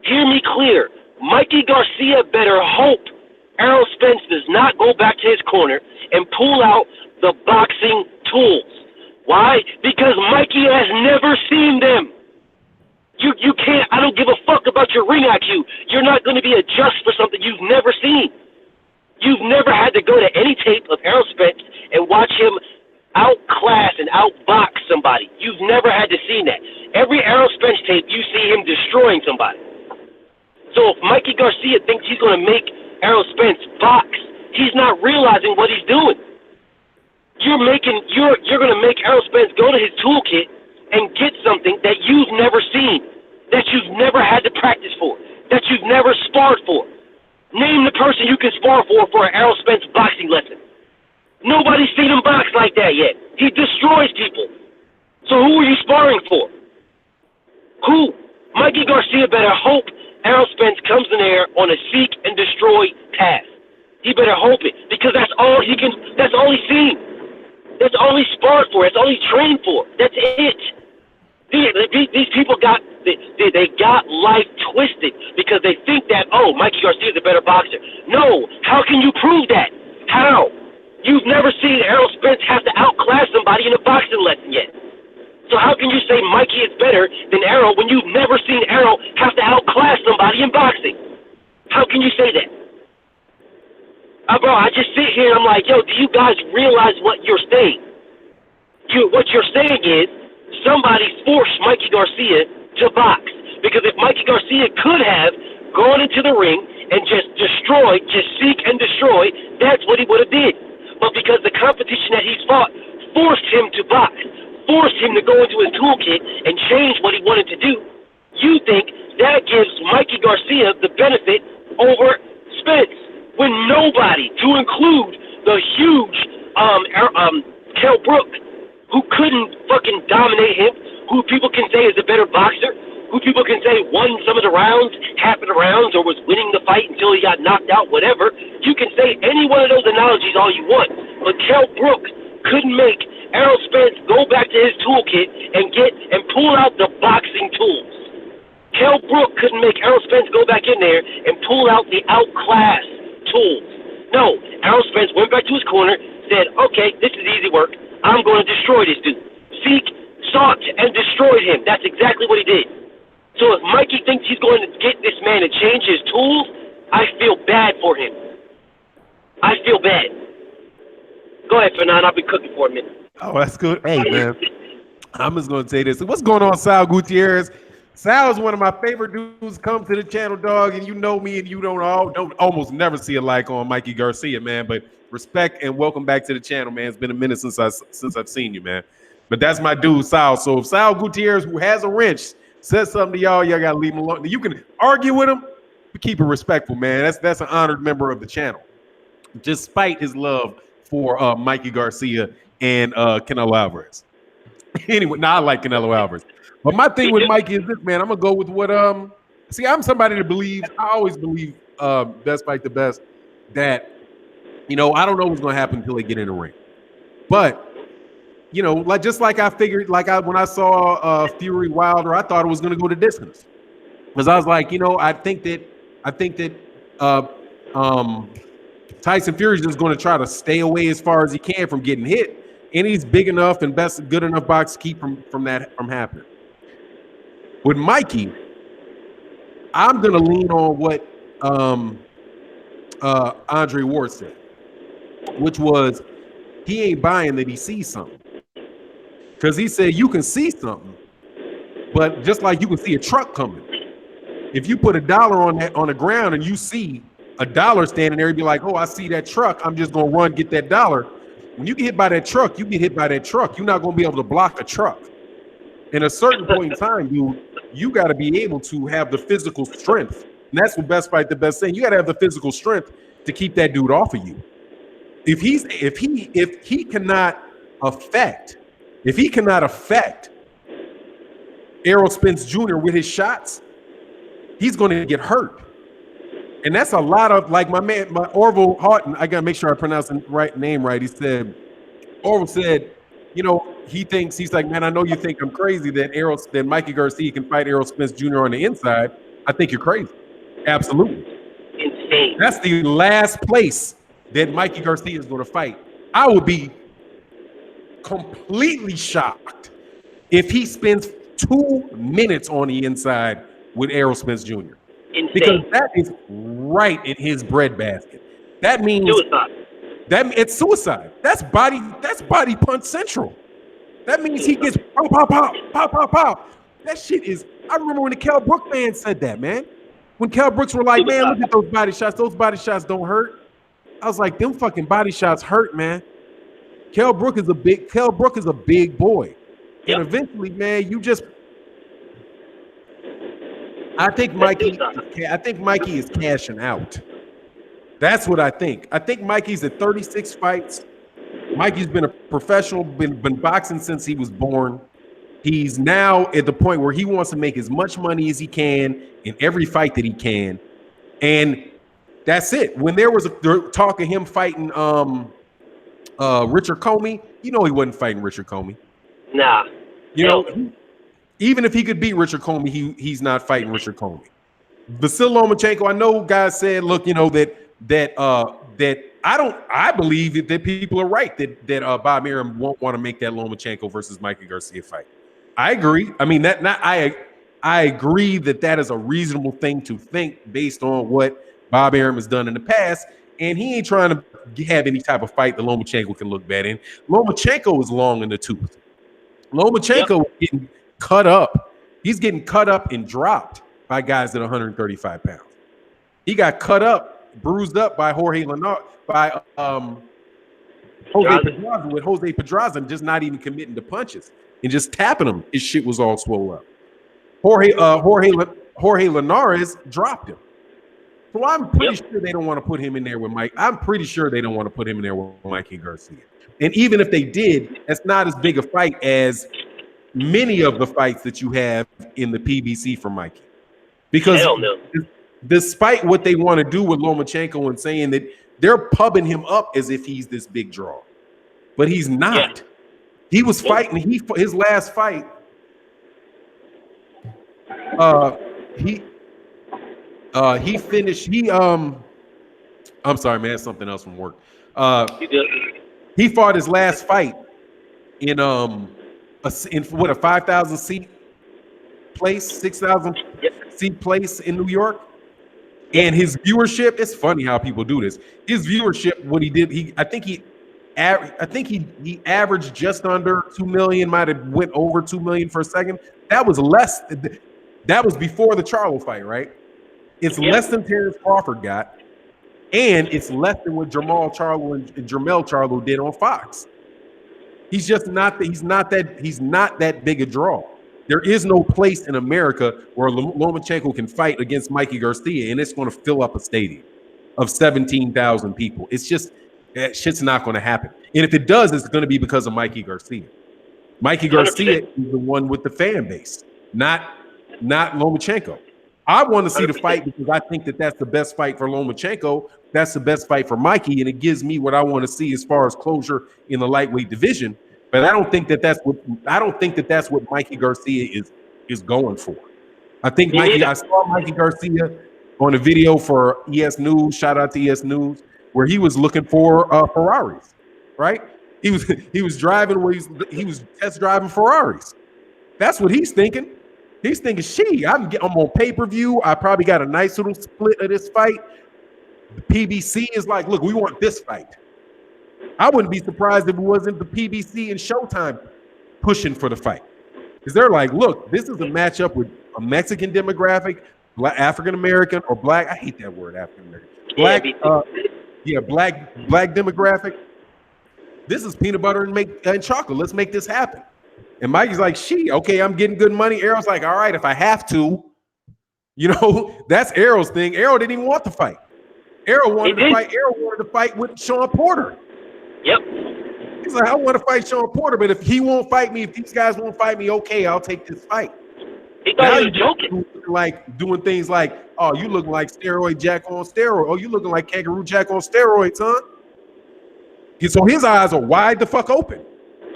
Hear me clear. Mikey Garcia better hope Errol Spence does not go back to his corner and pull out the boxing tools. Why? Because Mikey has never seen them. You can't, I don't give a fuck about your ring IQ. You're not going to be a just for something you've never seen. You've never had to go to any tape of Errol Spence and watch him outclass and outbox somebody. You've never had to see that. Every Errol Spence tape, you see him destroying somebody. So if Mikey Garcia thinks he's going to make Errol Spence box, he's not realizing what he's doing. You're going to make Errol Spence go to his toolkit and get something that you've never seen, that you've never had to practice for, that you've never sparred for. Name the person you can spar for an Errol Spence boxing lesson. Nobody's seen him box like that yet. He destroys people. So who are you sparring for? Who? Mikey Garcia better hope Errol Spence comes in there on a seek and destroy path. He better hope it, because that's all he's seen. That's all he sparred for. That's all he trained for. That's it. These people got life twisted because they think that, Mikey Garcia is a better boxer. No. How can you prove that? How? You've never seen Errol Spence have to outclass somebody in a boxing lesson yet. So how can you say Mikey is better than Errol when you've never seen Errol have to outclass somebody in boxing? How can you say that? Bro, I just sit here and I'm like, do you guys realize what you're saying? What you're saying is somebody forced Mikey Garcia to box. Because if Mikey Garcia could have gone into the ring and just seek and destroy, that's what he would have did. But because the competition that he's fought forced him to box, forced him to go into his toolkit and change what he wanted to do, you think that gives Mikey Garcia the benefit over Spence, when nobody, to include the huge Kell Brook, who couldn't fucking dominate him, who people can say is a better boxer, who people can say won some of the rounds, half of the rounds, or was winning the fight until he got knocked out, whatever. You can say any one of those analogies all you want, but Kell Brook couldn't make Errol Spence go back to his toolkit and pull out the boxing tools. Kell Brook couldn't make Errol Spence go back in there and pull out the outclass tools. No, Errol Spence went back to his corner, said, okay, this is easy work. I'm going to destroy this dude. Sought and destroyed him. That's exactly what he did. So if Mikey thinks he's going to get this man to change his tools, I feel bad for him. I feel bad. Go ahead, Fannon. I'll be cooking for a minute. Oh, that's good. Hey, man. I'm just going to say this. What's going on, Sal Gutierrez? Sal is one of my favorite dudes. Come to the channel, dog, and you know me, and you don't almost never see a like on Mikey Garcia, man. But respect and welcome back to the channel, man. It's been a minute since I've seen you, man. But that's my dude, Sal. So if Sal Gutierrez, who has a wrench, says something to y'all gotta leave him alone. You can argue with him, but keep it respectful, man. That's an honored member of the channel, despite his love for Mikey Garcia and Canelo Alvarez. Anyway, I like Canelo Alvarez. But my thing with Mikey is this, man. I'm gonna go with what see, I'm somebody that believes, I always believe best fight the best, that I don't know what's gonna happen until they get in the ring. But just like I figured, when I saw Fury Wilder, I thought it was gonna go to distance. Because I was like, I think that Tyson Fury is just gonna try to stay away as far as he can from getting hit. And he's big enough and good enough box to keep from happening. With Mikey, I'm gonna lean on what Andre Ward said, which was he ain't buying that he sees something. Because he said you can see something, but just like you can see a truck coming. If you put $1 on the ground and you see $1 standing there, you'd be like, oh, I see that truck. I'm just gonna run get that $1. When you get hit by that truck, you get hit by that truck. You're not going to be able to block a truck. In a certain point in time, you got to be able to have the physical strength. And that's what best fight the best thing. You got to have the physical strength to keep that dude off of you. If he cannot affect Errol Spence Jr. with his shots, he's going to get hurt. And that's a lot of, like my Orville Houghton, I got to make sure I pronounce the name right. He said, Orville said, he's like, man, I know you think I'm crazy that Mikey Garcia can fight Errol Spence Jr. on the inside. I think you're crazy. Absolutely. Insane. That's the last place that Mikey Garcia is going to fight. I would be completely shocked if he spends 2 minutes on the inside with Errol Spence Jr. Insane. Because that is right in his breadbasket. That means suicide. It's suicide. That's body punch central. That means he gets pop, pop, pop, pop, pop, pop. That shit is. I remember when the Kell Brook fans said that, man. When Kell Brooks were like, man, look at those body shots. Those body shots don't hurt. I was like, them fucking body shots hurt, man. Kell Brook is a big boy. Yep. And eventually, man, I think Mikey is cashing out. That's what I think. I think Mikey's at 36 fights. Mikey's been a professional, been boxing since he was born. He's now at the point where he wants to make as much money as he can in every fight that he can. And that's it. When there was a talk of him fighting Richard Comey, he wasn't fighting Richard Comey. Nah. Even if he could beat Richard Comey, he's not fighting Richard Comey. Vasyl Lomachenko, I know guys said, look, that I believe that people are right that Bob Arum won't want to make that Lomachenko versus Mikey Garcia fight. I agree. I mean I agree that is a reasonable thing to think based on what Bob Arum has done in the past, and he ain't trying to have any type of fight that Lomachenko can look bad in. Lomachenko is long in the tooth. Lomachenko is getting cut up. He's getting cut up and dropped by guys at 135 pounds. He got cut up, bruised up by Jose Pedraza, with Jose Pedraza just not even committing to punches and just tapping him. His shit was all swole up. Jorge Linares dropped him. So I'm pretty sure they don't want to put him in there with Mike. I'm pretty sure they don't want to put him in there with Mikey Garcia. And even if they did, that's not as big a fight as many of the fights that you have in the PBC for Mikey. Because despite what they want to do with Lomachenko and saying that they're pubbing him up as if he's this big draw, but he's not. Yeah. He was fighting. His last fight. He finished. I'm sorry, man. Something else from work. He fought his last fight in a 5,000 seat place, 6,000 seat place in New York. And his viewership, it's funny how people do this. His viewership, what he did, I think he averaged just under 2 million, might have went over 2 million for a second. That was less. That was before the Charlo fight, right? It's less than Terrence Crawford got, and it's less than what Jermell Charlo did on Fox. He's just not. He's not that big a draw. There is no place in America where Lomachenko can fight against Mikey Garcia, and it's going to fill up a stadium of 17,000 people. It's just that shit's not going to happen. And if it does, it's going to be because of Mikey Garcia. Mikey Garcia 100%. Is the one with the fan base, not Lomachenko. I want to see 100%. The fight because I think that's the best fight for Lomachenko. That's the best fight for Mikey, and it gives me what I want to see as far as closure in the lightweight division. But I don't think that's what Mikey Garcia is going for. I think I saw Mikey Garcia on a video for ES News. Shout out to ES News, where he was looking for Ferraris, right? He was driving where he was test driving Ferraris. That's what he's thinking. He's thinking, I'm on pay-per-view. I probably got a nice little split of this fight. The PBC is like, look, we want this fight. I wouldn't be surprised if it wasn't the PBC and Showtime pushing for the fight. Because they're like, look, this is a matchup with a Mexican demographic, Black African-American, or Black. I hate that word, African-American. Black demographic. This is peanut butter and chocolate. Let's make this happen. And Mikey's like, okay, I'm getting good money. Errol's like, all right, if I have to. That's Errol's thing. Errol didn't even want to fight. Errol wanted to fight with Sean Porter. Yep. He's like, I want to fight Sean Porter, but if he won't fight me, if these guys won't fight me, okay, I'll take this fight. He thought he was joking. Like doing things like, oh, you looking like steroid Jack on steroid. Oh, you looking like Kangaroo Jack on steroids, huh? So his eyes are wide the fuck open.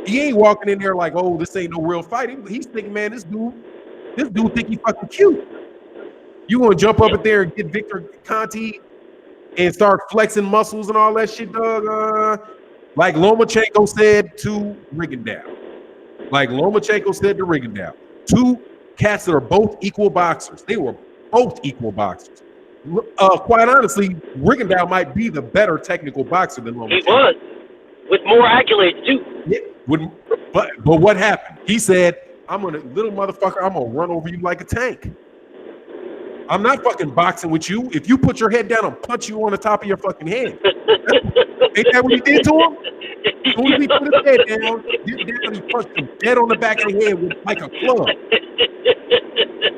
He ain't walking in there like, oh, this ain't no real fight. He's thinking, man, this dude think he fucking cute. You want to jump up in there and get Victor Conti and start flexing muscles and all that shit, dog? Like Lomachenko said to Rigondeaux. Two cats that are both equal boxers. They were both equal boxers. Quite honestly, Rigondeaux might be the better technical boxer than Lomachenko. He was, with more accolades too. Yeah, but what happened? He said, little motherfucker, I'm gonna run over you like a tank. I'm not fucking boxing with you. If you put your head down, I'll punch you on the top of your fucking head. Ain't that what he did to him? As soon as he put his head down, he punched him dead on the back of the head with like a club.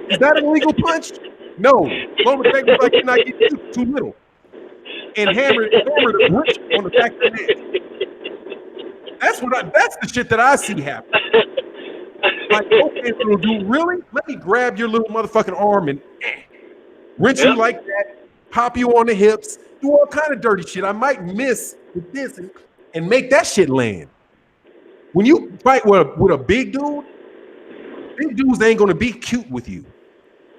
Is that an illegal punch? No. Lomachenko was like, you're not getting too little. And hammered the wrist on the back of the head. That's the shit that I see happen. Like, okay, little dude, really? Let me grab your little motherfucking arm and wrench you like that, pop you on the hips, do all kind of dirty shit. I might miss with this and make that shit land. When you fight with a big dude, big dudes ain't gonna be cute with you.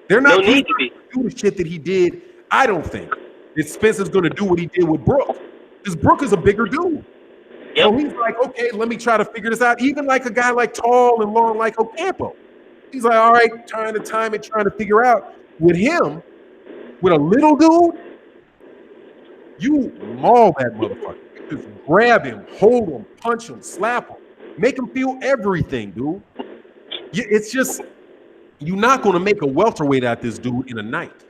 They're not going to do the shit that he did. I don't think that Spence is gonna do what he did with Brooke, because Brooke is a bigger dude. Yep. So he's like, okay, let me try to figure this out. Even like a guy like tall and long like Ocampo, he's like, all right, trying to time it, trying to figure out. With him, with a little dude, you maul that motherfucker. You just grab him, hold him, punch him, slap him, make him feel everything, dude. It's just, you're not going to make a welterweight out this dude in a night.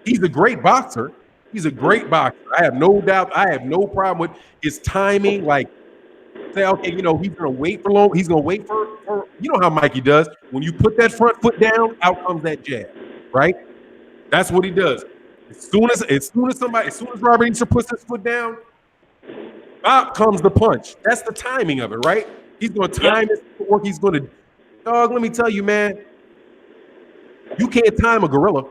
He's a great boxer. I have no doubt. I have no problem with his timing. Like, say, okay, he's going to wait for long. He's going to wait for, how Mikey does. When you put that front foot down, out comes that jab, right? That's what he does. As soon as Robert Easter puts his foot down, out comes the punch. That's the timing of it, right? He's going to time his footwork. He's going to, dog, let me tell you, man, you can't time a gorilla.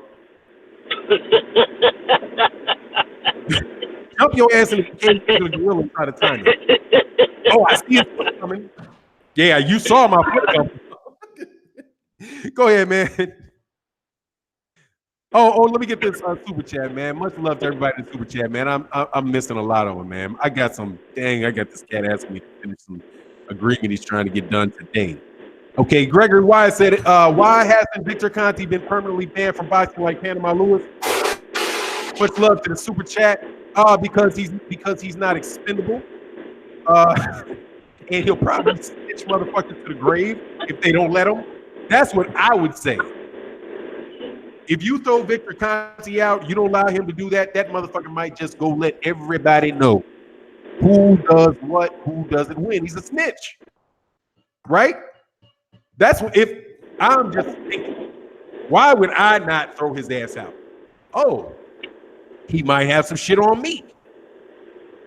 Jump your ass in the cage to the gorilla and try to time it. Oh, I see his foot coming. Yeah, you saw my foot coming. Go ahead, man. Oh, let me get this super chat, man. Much love to everybody in the super chat, man. I'm missing a lot of them, man. I got this cat asking me to finish some agreement he's trying to get done today. Okay, Gregory Wyatt said, why hasn't Victor Conti been permanently banned from boxing like Panama Lewis? Much love to the super chat. Because he's not expendable. And he'll probably snitch motherfuckers to the grave if they don't let him. That's what I would say. If you throw Victor Conti out, you don't allow him to do that, that motherfucker might just go let everybody know who does what, who doesn't win. He's a snitch. Right? That's what, if I'm just thinking, why would I not throw his ass out? Oh, he might have some shit on me.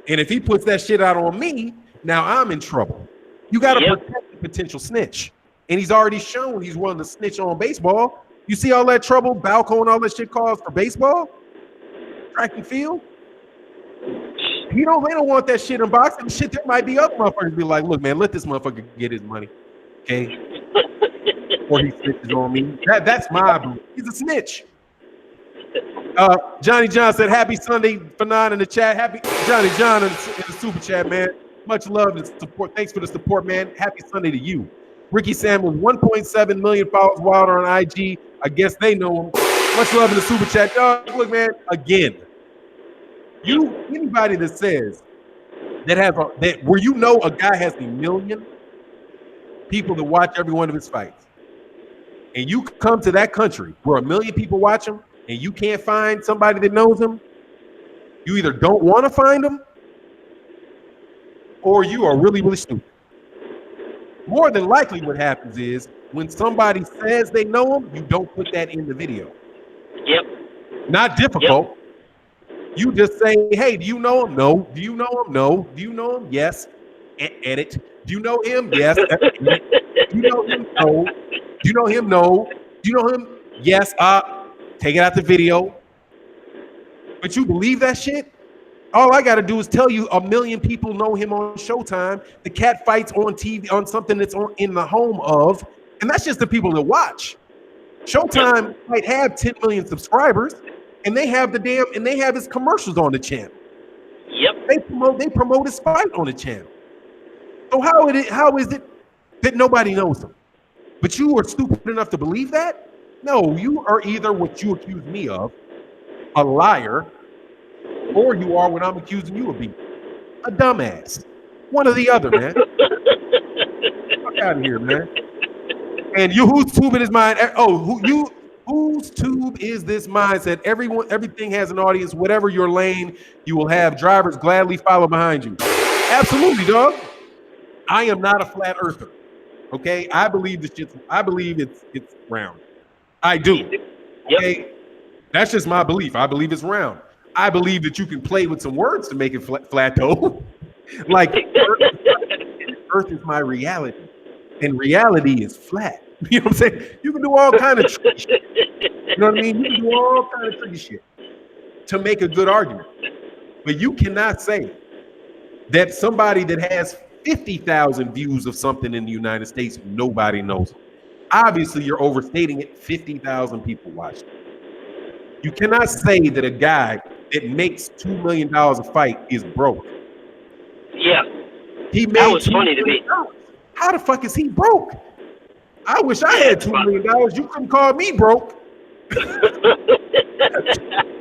And if he puts that shit out on me, now I'm in trouble. You got to protect the potential snitch. And he's already shown he's willing to snitch on baseball. You see all that trouble Balco and all that shit caused for baseball? Track and field? They don't want that shit in boxing. Shit, there might be other motherfuckers be like, look, man, let this motherfucker get his money. Okay? Or he snitches on me. That's my belief. He's a snitch. Johnny John said, happy Sunday, Fannon in the chat. Happy Johnny John in the super chat, man. Much love and support. Thanks for the support, man. Happy Sunday to you. Ricky Samuels, 1.7 million followers Wilder on IG. I guess they know him. Much love in the super chat. Look, man, again, anybody that says that where you know a guy has a million people that watch every one of his fights, and you come to that country where 1 million people watch him, and you can't find somebody that knows him, you either don't want to find him, or you are really, really stupid. More than likely what happens is when somebody says they know him, you don't put that in the video. Yep. Not difficult. Yep. You just say, hey, do you know him? No. Do you know him? No. Do you know him? Yes. Edit. Do you know him? Yes. Do you know him? No. Do you know him? No. Do you know him? Yes. Take it out the video. But you believe that shit? All I got to do is tell you 1 million people know him on Showtime. The cat fights on TV on something that's in the home of, and that's just the people that watch. Showtime might have 10 million subscribers, and they have his commercials on the channel. Yep. They promote his fight on the channel. So how is it that nobody knows him? But you are stupid enough to believe that? No, you are either what you accuse me of, a liar, or you are what I'm accusing you of being, a dumbass. One or the other, man. Fuck out of here, man. And whose tube is mine? Oh, whose tube is this mindset? Everything has an audience. Whatever your lane, you will have drivers gladly follow behind you. Absolutely, dog. I am not a flat earther. Okay, I believe it's round. I do. Okay, yep. That's just my belief. I believe it's round. I believe that you can play with some words to make it flat though. Like Earth is my reality, and reality is flat. You know what I'm saying? You can do all kind of tricky shit. You know what I mean? You can do all kind of tricky shit to make a good argument. But you cannot say that somebody that has 50,000 views of something in the United States, nobody knows them. Obviously, you're overstating it. 50,000 people watch it. You cannot say that a guy that makes $2 million a fight is broke. Yeah. He made that was funny to me. How the fuck is he broke? I wish I had $2 million. You couldn't call me broke.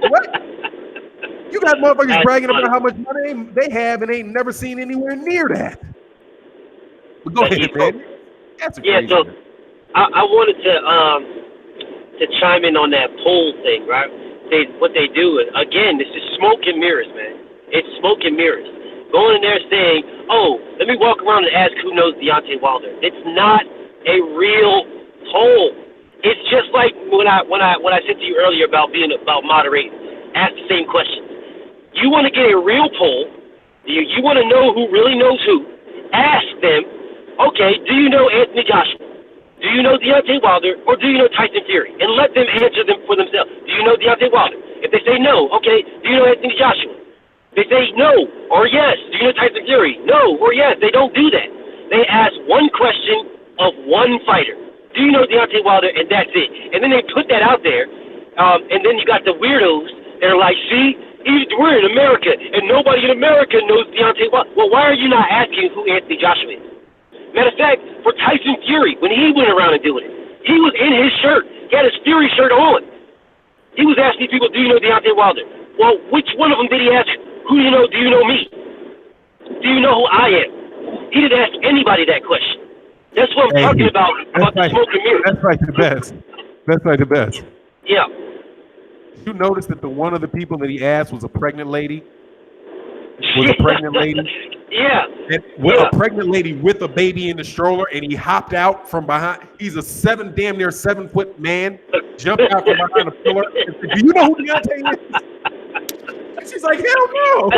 What? You got motherfuckers bragging about how much money they have and ain't never seen anywhere near that. But go ahead, man. That's a crazy so I wanted to chime in on that poll thing, right? What they do is, again, this is smoke and mirrors, man. It's smoke and mirrors. Going in there saying, oh, let me walk around and ask who knows Deontay Wilder. It's not a real poll. It's just like when I said to you earlier about moderating. Ask the same questions. You want to get a real poll. You want to know who really knows who. Ask them, okay, do you know Anthony Joshua? Do you know Deontay Wilder, or do you know Tyson Fury? And let them answer them for themselves. Do you know Deontay Wilder? If they say no, okay, do you know Anthony Joshua? They say no or yes. Do you know Tyson Fury? No or yes. They don't do that. They ask one question of one fighter. Do you know Deontay Wilder? And that's it. And then they put that out there. And then you got the weirdos that are like, see, we're in America, and nobody in America knows Deontay Wilder. Well, why are you not asking who Anthony Joshua is? Matter of fact, for Tyson Fury, when he went around and doing it, he was in his shirt. He had his Fury shirt on. He was asking people, do you know Deontay Wilder? Well, which one of them did he ask? Who do you know? Do you know me? Do you know who I am? He didn't ask anybody that question. That's what I'm talking about the smoke and mirrors. That's like the best. That's like the best. Yeah. You notice that the one of the people that he asked was a pregnant lady? Was a pregnant lady? Yeah. A pregnant lady with a baby in the stroller, and he hopped out from behind. He's a damn near 7 foot man, jumped out from behind a pillar and said, "Do you know who Deontay is?" And she's like, "Hell no!"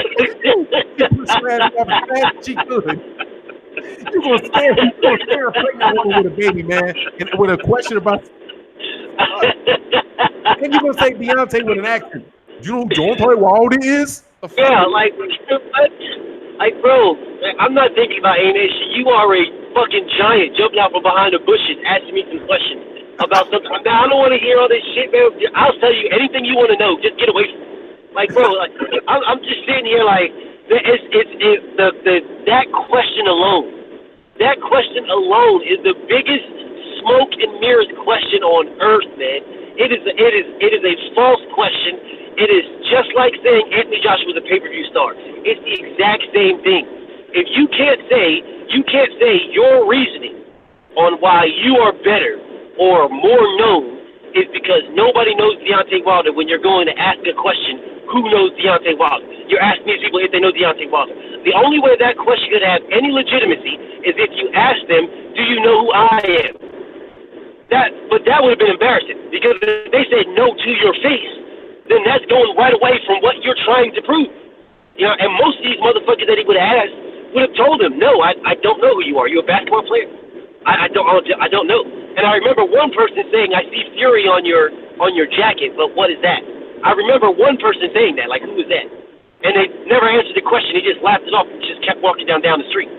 She could. You're gonna stare a pregnant woman with a baby, man, and with a question about. And you're gonna say Deontay with an accent. You know who Deontay Wilder is? Yeah, like what? Like, bro, I'm not thinking about any of that shit. You are a fucking giant jumping out from behind the bushes, asking me some questions about something. Now, I don't want to hear all this shit, man. I'll tell you anything you want to know. Just get away from me. Like, bro, like, I'm just sitting here like, that question alone. That question alone is the biggest smoke and mirrors question on earth, man. It is a false question. It is just like saying Anthony Joshua was a pay-per-view star. It's the exact same thing. If you can't say your reasoning on why you are better or more known is because nobody knows Deontay Wilder when you're going to ask a question, who knows Deontay Wilder? You're asking these people if they know Deontay Wilder. The only way that question could have any legitimacy is if you ask them, do you know who I am? But that would have been embarrassing, because if they said no to your face, then that's going right away from what you're trying to prove. You know, and most of these motherfuckers that he would have asked would have told him, no, I don't know who you are. You a basketball player? I don't know. And I remember one person saying, I see Fury on your jacket, but what is that? I remember one person saying that, like, who is that? And they never answered the question. He just laughed it off and just kept walking down the street.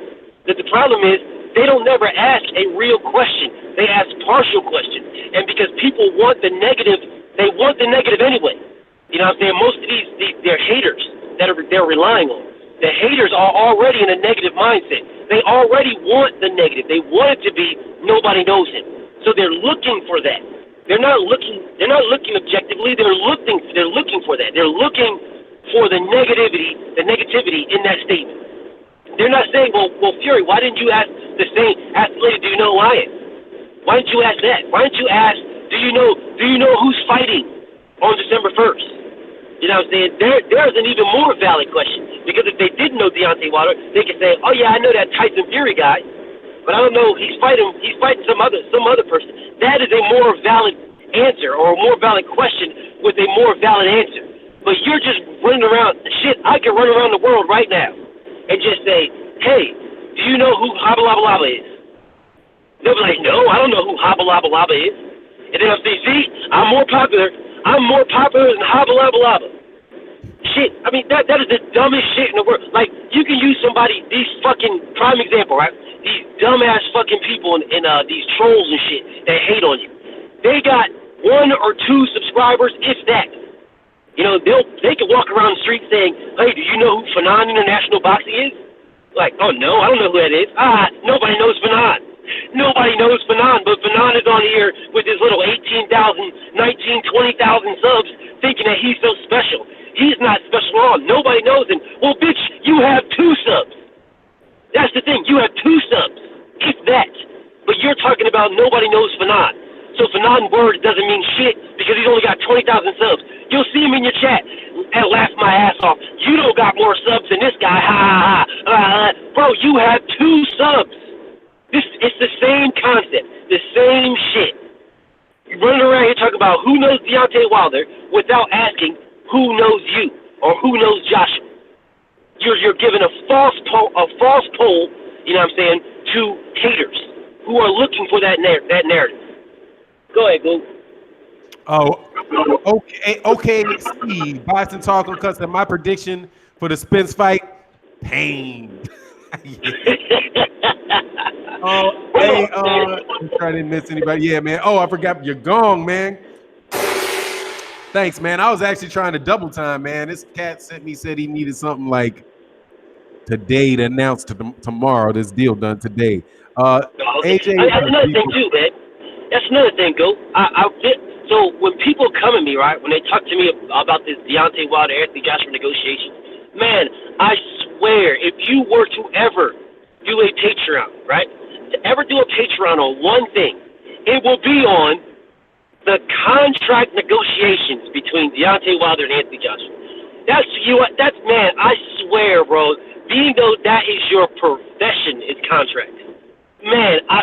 But the problem is, they don't never ask a real question. They ask partial questions. And because people want the negative, they want the negative anyway. You know what I'm saying? Most of they're haters that they're relying on. The haters are already in a negative mindset. They already want the negative. They want it to be nobody knows him. So they're looking for that. They're not looking objectively. They're looking for that. They're looking for the negativity in that statement. They're not saying, well, Fury, why didn't you ask the lady, do you know who I am? Why didn't you ask that? Why didn't you ask, do you know who's fighting on December 1st? You know what I'm saying? There's an even more valid question. Because if they didn't know Deontay Wilder, they could say, oh yeah, I know that Tyson Fury guy, but I don't know, he's fighting some other person. That is a more valid answer, or a more valid question with a more valid answer. But you're just running around, shit, I can run around the world right now and just say, hey, do you know who Haba Laba Laba is? They'll be like, no, I don't know who Haba Laba Laba is. And then I'll say, see, I'm more popular than Haba Laba Laba. Shit, I mean, that is the dumbest shit in the world. Like, you can use these fucking, prime example, right? These dumbass fucking people and these trolls and shit that hate on you. They got 1 or 2 subscribers, if that. You know, they could walk around the street saying, hey, do you know who Fannon International Boxing is? Like, oh no, I don't know who that is. Nobody knows Fannon. Nobody knows Fannon, but Fannon is on here with his little 18,000, 19,000, 20,000 subs thinking that he's so special. He's not special at all. Nobody knows him. Well, bitch, you have 2 subs. That's the thing. You have 2 subs, if that. But you're talking about nobody knows Fannon. So Fannon word doesn't mean shit because he's only got 20,000 subs. You'll see him in your chat and laugh my ass off. You don't got more subs than this guy. Ha ha ha. Bro, you have 2 subs. It's the same concept, the same shit. You're running around here talking about who knows Deontay Wilder without asking who knows you or who knows Joshua. You're giving a false poll, you know what I'm saying, to haters who are looking for that narrative. Go ahead, Goo. Oh, okay, Steve. Boston Talk on Custom. My prediction for the Spence fight, pain. I'm trying to miss anybody. Yeah, man. Oh, I forgot your gong, man. Thanks, man. I was actually trying to double time, man. This cat said he needed something like today to announce tomorrow. This deal done today. AJ, that's another thing too, man. That's another thing, Go. So when people come at me, right, when they talk to me about this Deontay Wilder, Anthony Joshua negotiation, man, I swear, if you were to ever do a Patreon, right, to ever do a Patreon on one thing, it will be on the contract negotiations between Deontay Wilder and Anthony Joshua. That's you. That's, man, I swear, bro. Being though that is your profession, is contract. Man, I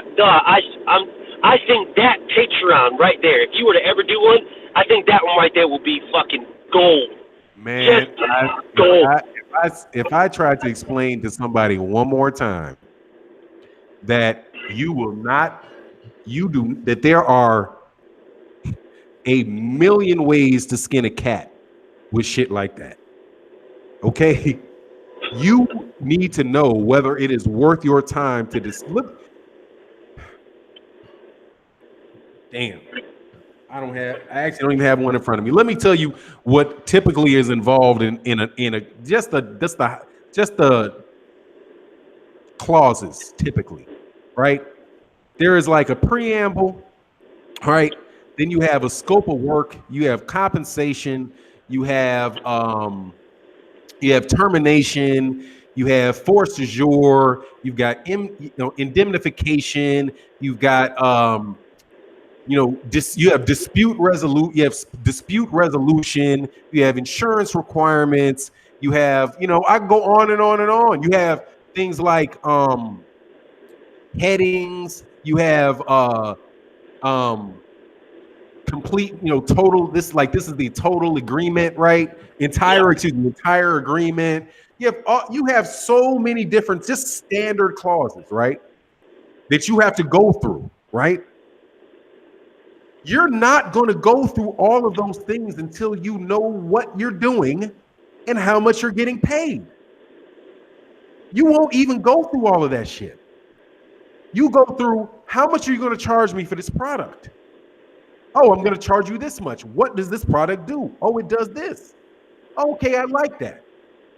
think that Patreon right there, if you were to ever do one, I think that one right there will be fucking gold. Man, gold. If I try to explain to somebody one more time that that there are a million ways to skin a cat with shit like that. Okay? You need to know whether it is worth your time to look. Damn. I actually don't even have one in front of me. Let me tell you what typically is involved in just the clauses typically, right? There is like a preamble, right? Then you have a scope of work, you have compensation, you have termination, you have force majeure, you've got indemnification, you've got you have dispute resolution, you have insurance requirements, you have, I can go on and on and on. You have things like headings, you have complete, total, this is the total agreement, right? Entire agreement. You have so many different just standard clauses, right? That you have to go through, right? You're not going to go through all of those things until you know what you're doing and how much you're getting paid. You won't even go through all of that shit. You go through, how much are you going to charge me for this product? Oh, I'm going to charge you this much. What does this product do? Oh, it does this. Okay, I like that.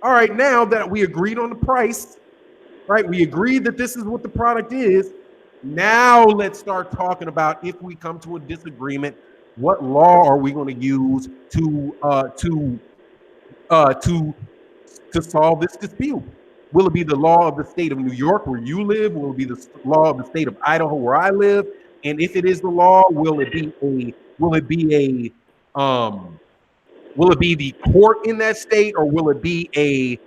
All right, now that we agreed on the price, right? We agreed that this is what the product is. Now let's start talking about, if we come to a disagreement, what law are we going to use to solve this dispute? Will it be the law of the state of New York where you live? Will it be the law of the state of Idaho where I live? And if it is the law, will it be the court in that state, or will it be a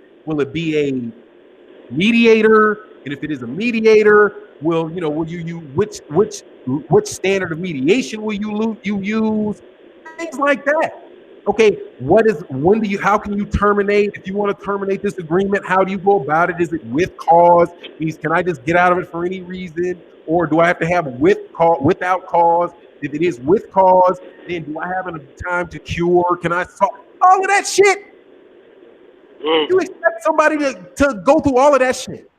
mediator? And if it is a mediator, will you use which standard of mediation will you use? Things like that. Okay, how can you terminate? If you want to terminate this agreement, how do you go about it? Is it with cause? Means, can I just get out of it for any reason? Or do I have to have without cause? If it is with cause, then do I have enough time to cure? Can I solve all of that shit? You expect somebody to go through all of that shit,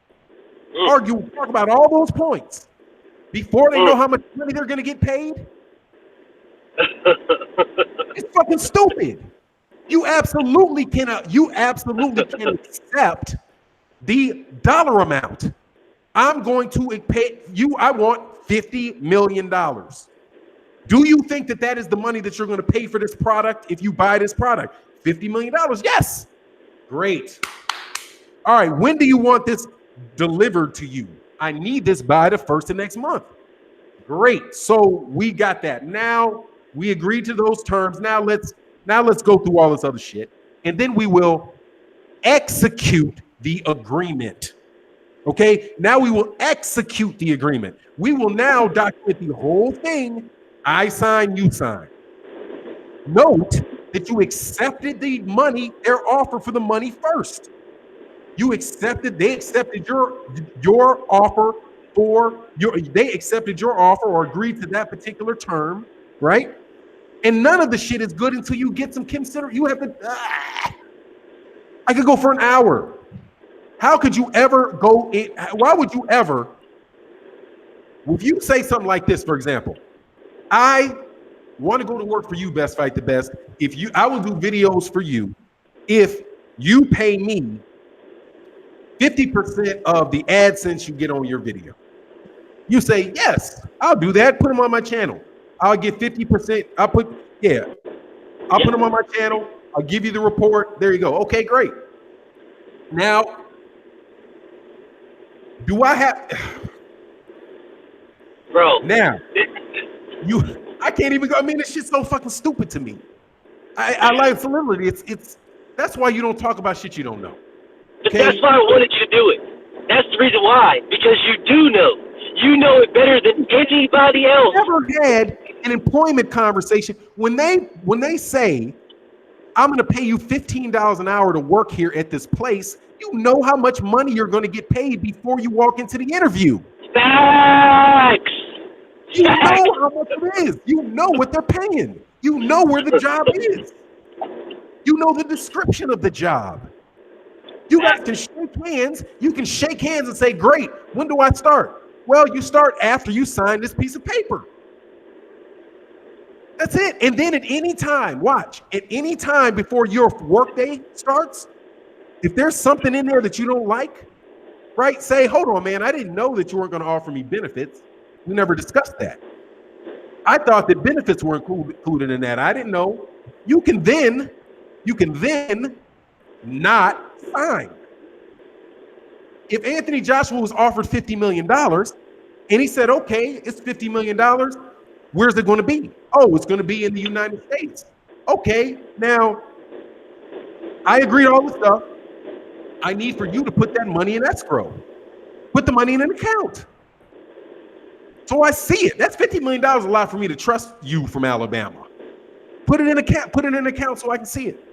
talk about all those points before they know how much money they're going to get paid? It's fucking stupid. You absolutely cannot accept the dollar amount. I'm going to pay you. I want $50 million. Do you think that is the money that you're going to pay for this product if you buy this product? $50 million? Yes. Great. All right. When do you want this delivered to you? I need this by the first of next month. Great. So we got that. Now we agreed to those terms. Now let's go through all this other shit. And then we will execute the agreement. Okay, now we will execute the agreement. We will now document the whole thing. I sign, you sign. Note that you accepted the money, their offer for the money first. They accepted your offer they accepted your offer or agreed to that particular term, right? And none of the shit is good until you get some you have to, I could go for an hour. How could you ever why would you ever, if you say something like this, for example, I want to go to work for you, Best Fight the Best. I will do videos for you if you pay me 50% of the AdSense you get on your video. You say, yes, I'll do that. Put them on my channel. I'll get 50%. I'll put them on my channel. I'll give you the report. There you go. Okay, great. Now, do I have, bro? Now, I can't even go. I mean, this shit's so fucking stupid to me. I like validity. It's that's why you don't talk about shit you don't know. But that's why I wanted you to do it. That's the reason why. Because you do know. You know it better than anybody else. I've never had an employment conversation when they say, I'm going to pay you $15 an hour to work here at this place. You know how much money you're going to get paid before you walk into the interview. Facts. You know how much it is. You know what they're paying. You know where the job is. You know the description of the job. You guys can shake hands. You can shake hands and say, great, when do I start? Well, you start after you sign this piece of paper. That's it. And then at any time, watch, at any time before your workday starts, if there's something in there that you don't like, right, say, hold on, man, I didn't know that you weren't going to offer me benefits. We never discussed that. I thought that benefits were included in that. I didn't know. You can then not sign. If Anthony Joshua was offered $50 million and he said, okay, it's $50 million, where's it going to be? Oh, it's going to be in the United States. Okay, now I agree to all this stuff. I need for you to put that money in escrow. Put the money in an account. So I see it. That's $50 million a lot for me to trust you from Alabama. Put it in an account so I can see it.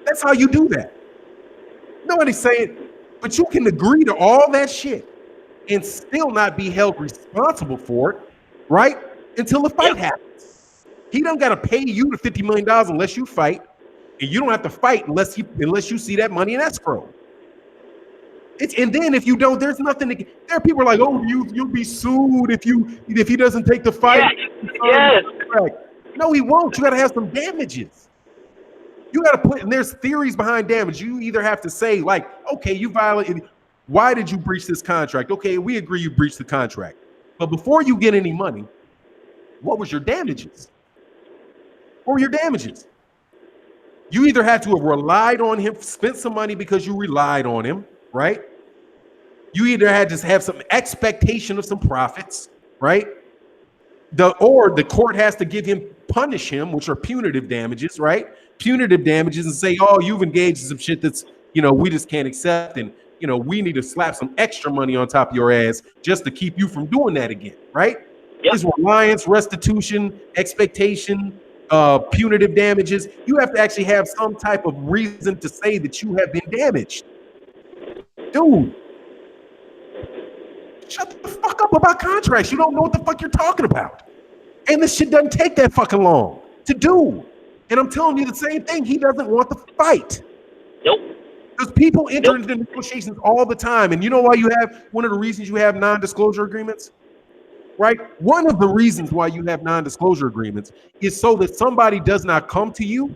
That's how you do that. Nobody's saying, but you can agree to all that shit and still not be held responsible for it, right? Until the fight happens. He don't got to pay you the $50 million unless you fight, and you don't have to fight unless you see that money in escrow. And then if you don't, there's nothing to get. There are people like, oh, you'll be sued if he doesn't take the fight. Yes. No, he won't. You got to have some damages. You got to and there's theories behind damage. You either have to say, like, okay, you violated. Why did you breach this contract? Okay, we agree you breached the contract. But before you get any money, what was your damages? What were your damages? You either had to have relied on him, spent some money because you relied on him, right? You either had to have some expectation of some profits, right? Or the court has to punish him, which are punitive damages, right? Punitive damages, and say, oh, you've engaged in some shit that's, we just can't accept, and we need to slap some extra money on top of your ass just to keep you from doing that again, right? Yep. This reliance, restitution, expectation, punitive damages. You have to actually have some type of reason to say that you have been damaged. Dude, shut the fuck up about contracts. You don't know what the fuck you're talking about. And this shit doesn't take that fucking long to do. And I'm telling you the same thing. He doesn't want the fight. Nope. Because people enter into negotiations all the time. And you know why one of the reasons you have non-disclosure agreements? Right? One of the reasons why you have non-disclosure agreements is so that somebody does not come to you.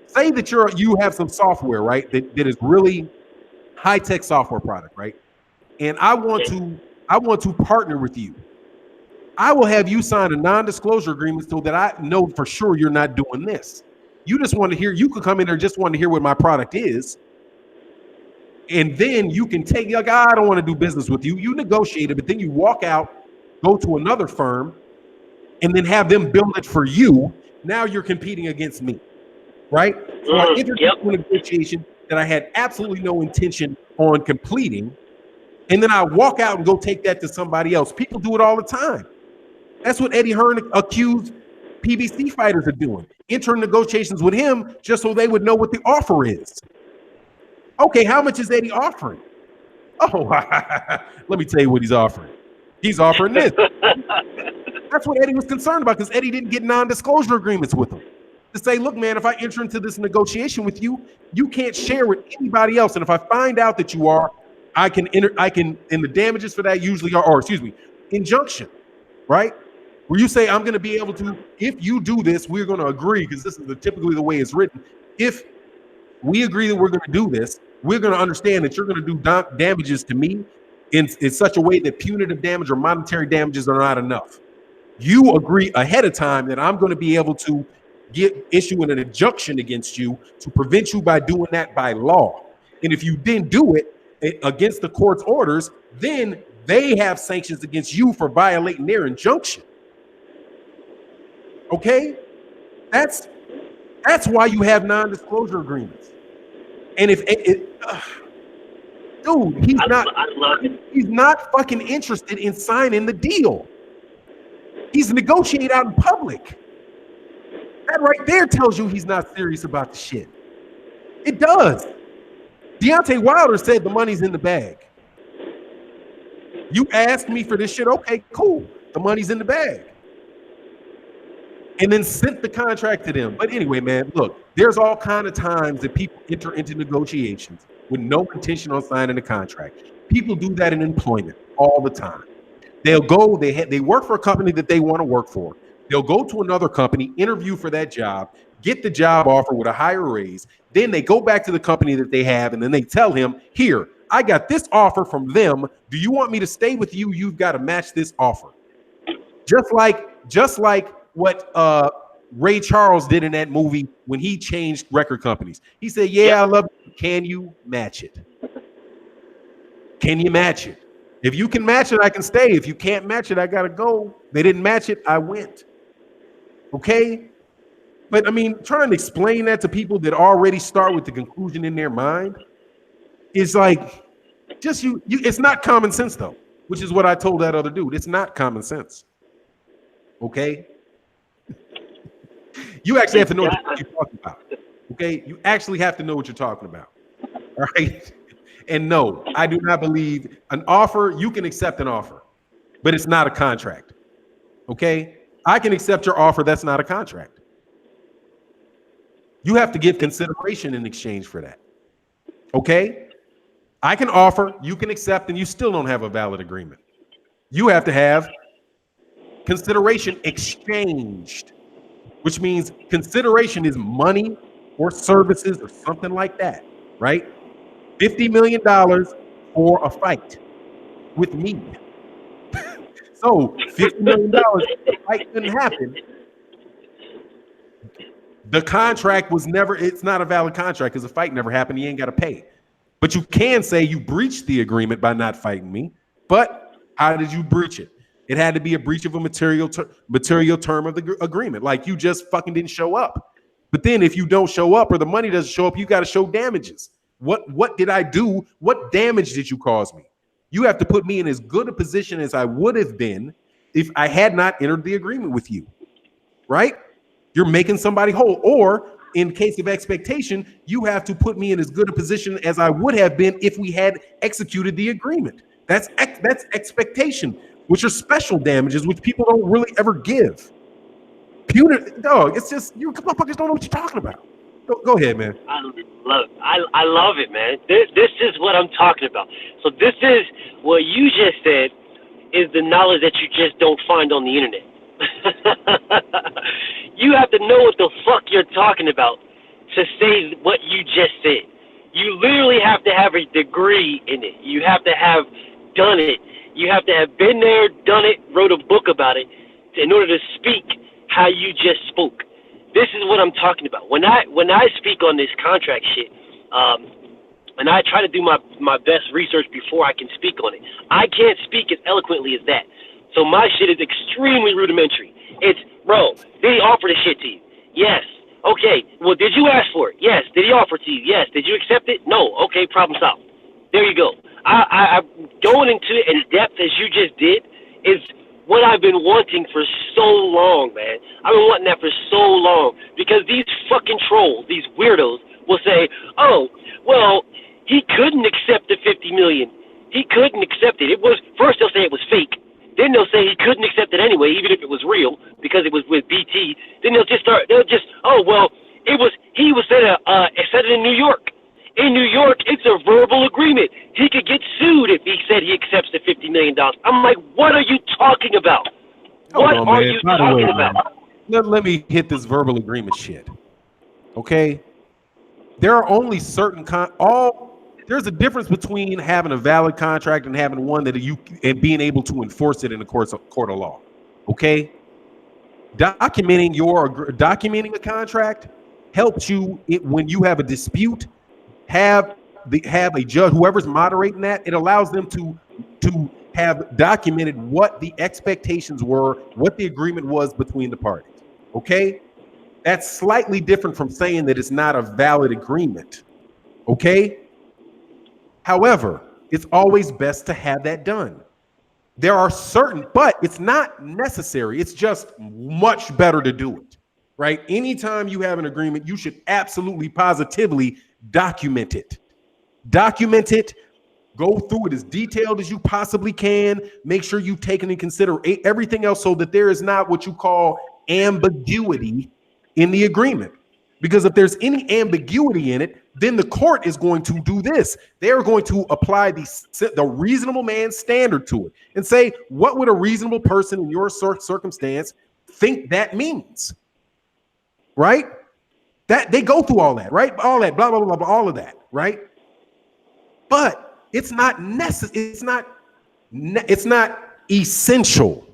Say that you have some software, right? That is really high-tech software product, right? And I want to partner with you. I will have you sign a non-disclosure agreement so that I know for sure you're not doing this. You just want to hear, you could come in there just want to hear what my product is. And then you can take, like, I don't want to do business with you. You negotiate it, but then you walk out, go to another firm, and then have them build it for you. Now you're competing against me, right? So I entered into a negotiation that I had absolutely no intention on completing. And then I walk out and go take that to somebody else. People do it all the time. That's what Eddie Hearn accused PBC fighters of doing. Entering negotiations with him just so they would know what the offer is. Okay, how much is Eddie offering? Oh, let me tell you what he's offering. He's offering this. That's what Eddie was concerned about, because Eddie didn't get non-disclosure agreements with him. To say, look, man, if I enter into this negotiation with you, you can't share with anybody else. And if I find out that you are, I can, and the damages for that usually are, injunction, right? Where you say, I'm going to be able to, if you do this, we're going to agree, because this is typically the way it's written. If we agree that we're going to do this, we're going to understand that you're going to do damages to me in such a way that punitive damage or monetary damages are not enough. You agree ahead of time that I'm going to be able to issue an injunction against you to prevent you by doing that by law. And if you didn't do it against the court's orders, then they have sanctions against you for violating their injunction. Okay? That's why you have non-disclosure agreements. And if dude, he's not fucking interested in signing the deal. He's negotiating out in public. That right there tells you he's not serious about the shit. It does. Deontay Wilder said the money's in the bag. You asked me for this shit. Okay, cool. The money's in the bag. And then sent the contract to them. But anyway, man, look, there's all kind of times that people enter into negotiations with no intention on signing a contract. People do that in employment all the time. They'll go, they work for a company that they want to work for. They'll go to another company, interview for that job, get the job offer with a higher raise. Then they go back to the company that they have, and then they tell him, here, I got this offer from them. Do you want me to stay with you? You've got to match this offer. Just like what Ray Charles did in that movie when he changed record companies. He said, yeah, I love it. Can you match it? Can you match it? If you can match it, I can stay. If you can't match it, I got to go. They didn't match it. I went. Okay? But I mean, trying to explain that to people that already start with the conclusion in their mind is like, just you it's not common sense though, which is what I told that other dude. It's not common sense. Okay? You actually have to know what you're talking about. Okay? You actually have to know what you're talking about. All right? And no, I do not believe an offer, you can accept an offer, but it's not a contract. Okay? I can accept your offer, that's not a contract. You have to give consideration in exchange for that. Okay? I can offer, you can accept, and you still don't have a valid agreement. You have to have consideration exchanged, which means consideration is money or services or something like that, right? $50 million for a fight with me. So $50 million, if the fight didn't happen. The contract was never, it's not a valid contract because the fight never happened. You ain't got to pay. But you can say you breached the agreement by not fighting me. But how did you breach it? It had to be a breach of a material term of the agreement. Like you just fucking didn't show up. But then if you don't show up or the money doesn't show up, you got to show damages. What did I do? What damage did you cause me? You have to put me in as good a position as I would have been if I had not entered the agreement with you, right? You're making somebody whole. Or in case of expectation, you have to put me in as good a position as I would have been if we had executed the agreement. That's expectation, which are special damages, which people don't really ever give. Punitive, dog, it's just, you motherfuckers don't know what you're talking about. Go ahead, man. I love it, man. This is what I'm talking about. So this is what you just said is the knowledge that you just don't find on the internet. You have to know what the fuck you're talking about to say what you just said. You literally have to have a degree in it. You have to have done it. You have to have been there, done it, wrote a book about it in order to speak how you just spoke. This is what I'm talking about. When I speak on this contract shit, and I try to do my best research before I can speak on it, I can't speak as eloquently as that. So my shit is extremely rudimentary. It's, bro, did he offer the shit to you? Yes. Okay. Well, did you ask for it? Yes. Did he offer it to you? Yes. Did you accept it? No. Okay. Problem solved. There you go. I going into it in depth as you just did is what I've been wanting for so long, man. I've been wanting that for so long because these fucking trolls, these weirdos, will say, "Oh, well, he couldn't accept the $50 million. He couldn't accept it. It was first they'll say it was fake. Then they'll say he couldn't accept it anyway, even if it was real, because it was with BT. Then he was said it in New York. In New York, it's a verbal agreement. He could get sued if he said he accepts the $50 million. I'm like, what are you talking about? What are you talking about? Let me hit this verbal agreement shit. Okay? There are only certain there's a difference between having a valid contract and having one that and being able to enforce it in the court of law. Okay? documenting a contract helps you when you have a dispute. Have a judge, whoever's moderating that. It allows them to have documented what the expectations were, what the agreement was between the parties. Okay, that's slightly different from saying that it's not a valid agreement. Okay. However, it's always best to have that done. There are certain, but it's not necessary. It's just much better to do it, right? Anytime you have an agreement, you should absolutely positively document it. Document it. Go through it as detailed as you possibly can. Make sure you've taken into consideration everything else so that there is not what you call ambiguity in the agreement. Because if there's any ambiguity in it, then the court is going to do this. They're going to apply the reasonable man standard to it and say, what would a reasonable person in your circumstance think that means? Right? That they go through all that, right? All that, blah, blah, blah, blah, all of that, right? But it's not necessary. It's not essential.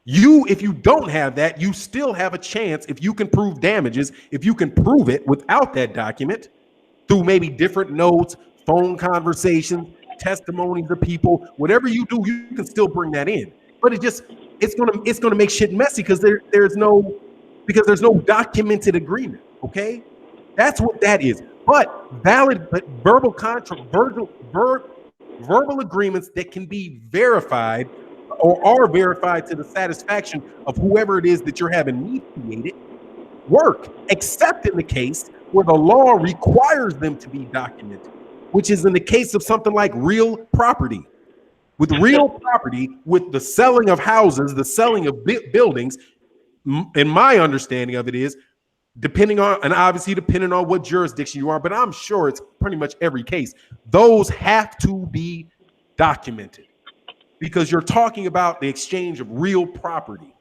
If you don't have that, you still have a chance. If you can prove damages, if you can prove it without that document through maybe different notes, phone conversations, testimonies of people, whatever you do, you can still bring that in. But it's gonna make shit messy because there's no documented agreement. Okay, that's what that is. But verbal agreements that can be verified or are verified to the satisfaction of whoever it is that you're having mediated work, except in the case where the law requires them to be documented, which is in the case of something like real property. With real property, with the selling of houses, the selling of buildings, and my understanding of it is, depending on what jurisdiction you are, but I'm sure it's pretty much every case, those have to be documented because you're talking about the exchange of real property.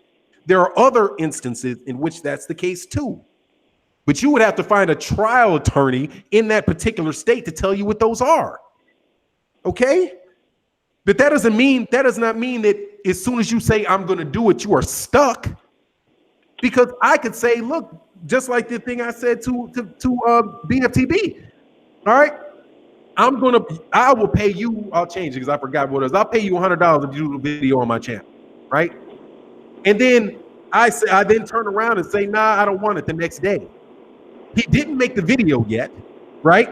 There are other instances in which that's the case too, but you would have to find a trial attorney in that particular state to tell you what those are. Okay? But that does not mean that as soon as you say I'm going to do it, you are stuck. Because I could say, look, just like the thing I said to BFTB. All right, I will pay you. I'll change it because I forgot what it was. I'll pay you $100 if you do a video on my channel, right? And then I then turn around and say, nah, I don't want it the next day. He didn't make the video yet, right?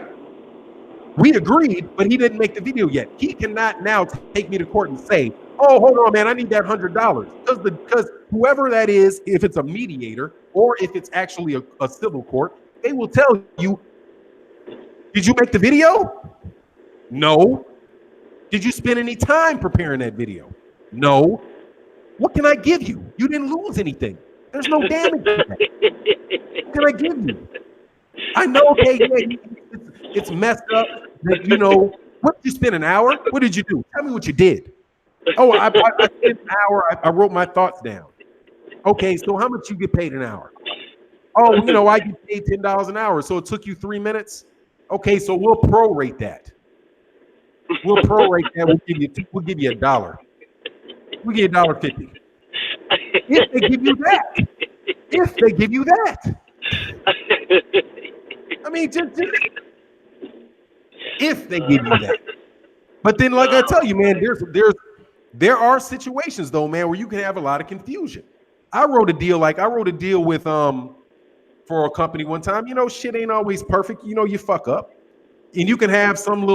We agreed, but he didn't make the video yet. He cannot now take me to court and say, oh, hold on, man, I need that $100. Because whoever that is, if it's a mediator or if it's actually a civil court, they will tell you, did you make the video? No. Did you spend any time preparing that video? No. What can I give you? You didn't lose anything. There's no damage to that. What can I give you? I know, okay, yeah, it's messed up. That, what did you spend an hour? What did you do? Tell me what you did. Oh, I spent an hour. I wrote my thoughts down. Okay, so how much you get paid an hour? Oh, I get paid $10 an hour. So it took you 3 minutes. Okay, so we'll prorate that. We'll prorate that. We'll give you $1. We'll give you $1.50. If they give you that. I mean, just if they give you that. But then, like I tell you, man, there are situations though, man, where you can have a lot of confusion. I wrote a deal with for a company one time. Shit ain't always perfect. You fuck up. And you can have some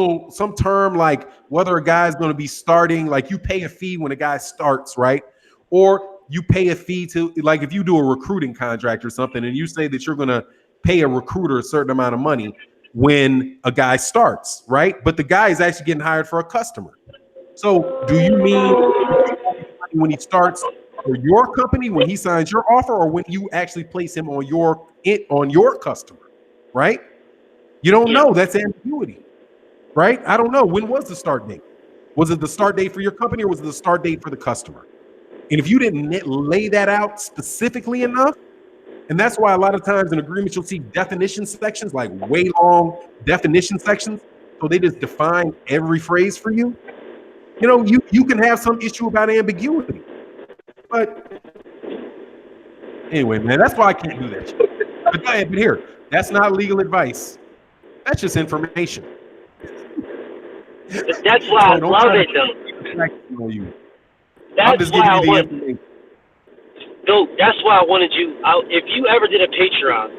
term like whether a guy's going to be starting, like you pay a fee when a guy starts, right? Or you pay a fee to, like, if you do a recruiting contract or something and you say that you're going to pay a recruiter a certain amount of money when a guy starts, right? But the guy is actually getting hired for a customer. So do you mean when he starts for your company, when he signs your offer, or when you actually place him on your customer, right? You don't know. That's ambiguity, right? I don't know. When was the start date? Was it the start date for your company or was it the start date for the customer? And if you didn't lay that out specifically enough, and that's why a lot of times in agreements you'll see definition sections, like way long definition sections, so they just define every phrase for you. You can have some issue about ambiguity, but Anyway, man, that's why I can't do that shit. But go ahead, but here, that's not legal advice. That's just information. That's why I So don't love try it, though. to you. I'm That's just why giving I you the want. information. No, that's why I wanted you. If you ever did a Patreon,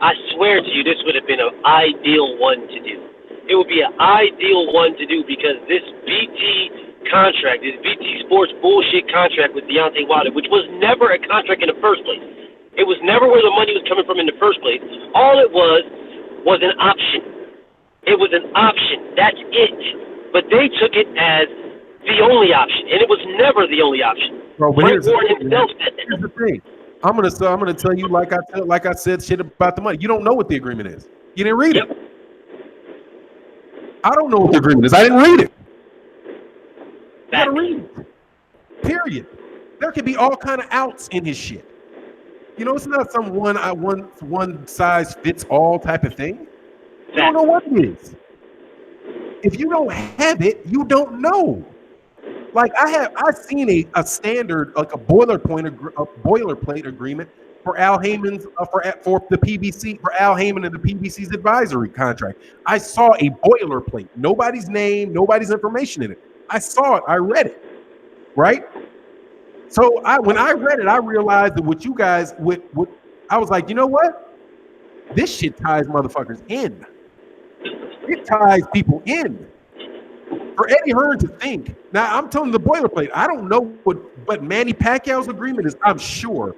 I swear to you, this would have been an ideal one to do. It would be an ideal one to do because this BT contract, this BT Sports bullshit contract with Deontay Wilder, which was never a contract in the first place. It was never where the money was coming from in the first place. All it was an option. It was an option. That's it. But they took it as the only option, and it was never the only option. Bro, but Frank Warren himself said that. here's the thing. I'm gonna tell you like I said shit about the money. You don't know what the agreement is. You didn't read it. I don't know what the agreement is. I didn't read it. You gotta read it. Period. There could be all kind of outs in his shit. You know, it's not some one size fits all type of thing. You don't know what it is. If you don't have it, you don't know. Like I've seen a standard, like a boilerplate agreement for Al Heyman's for the PBC, for Al Heyman and the PBC's advisory contract. I saw a boilerplate, nobody's name, nobody's information in it. I saw it, I read it, right? So when I read it, I realized that what you guys I was like, you know what? This shit ties motherfuckers in. It ties people in. For Eddie Hearn to think, now I'm telling the boilerplate, I don't know what Manny Pacquiao's agreement is, I'm sure,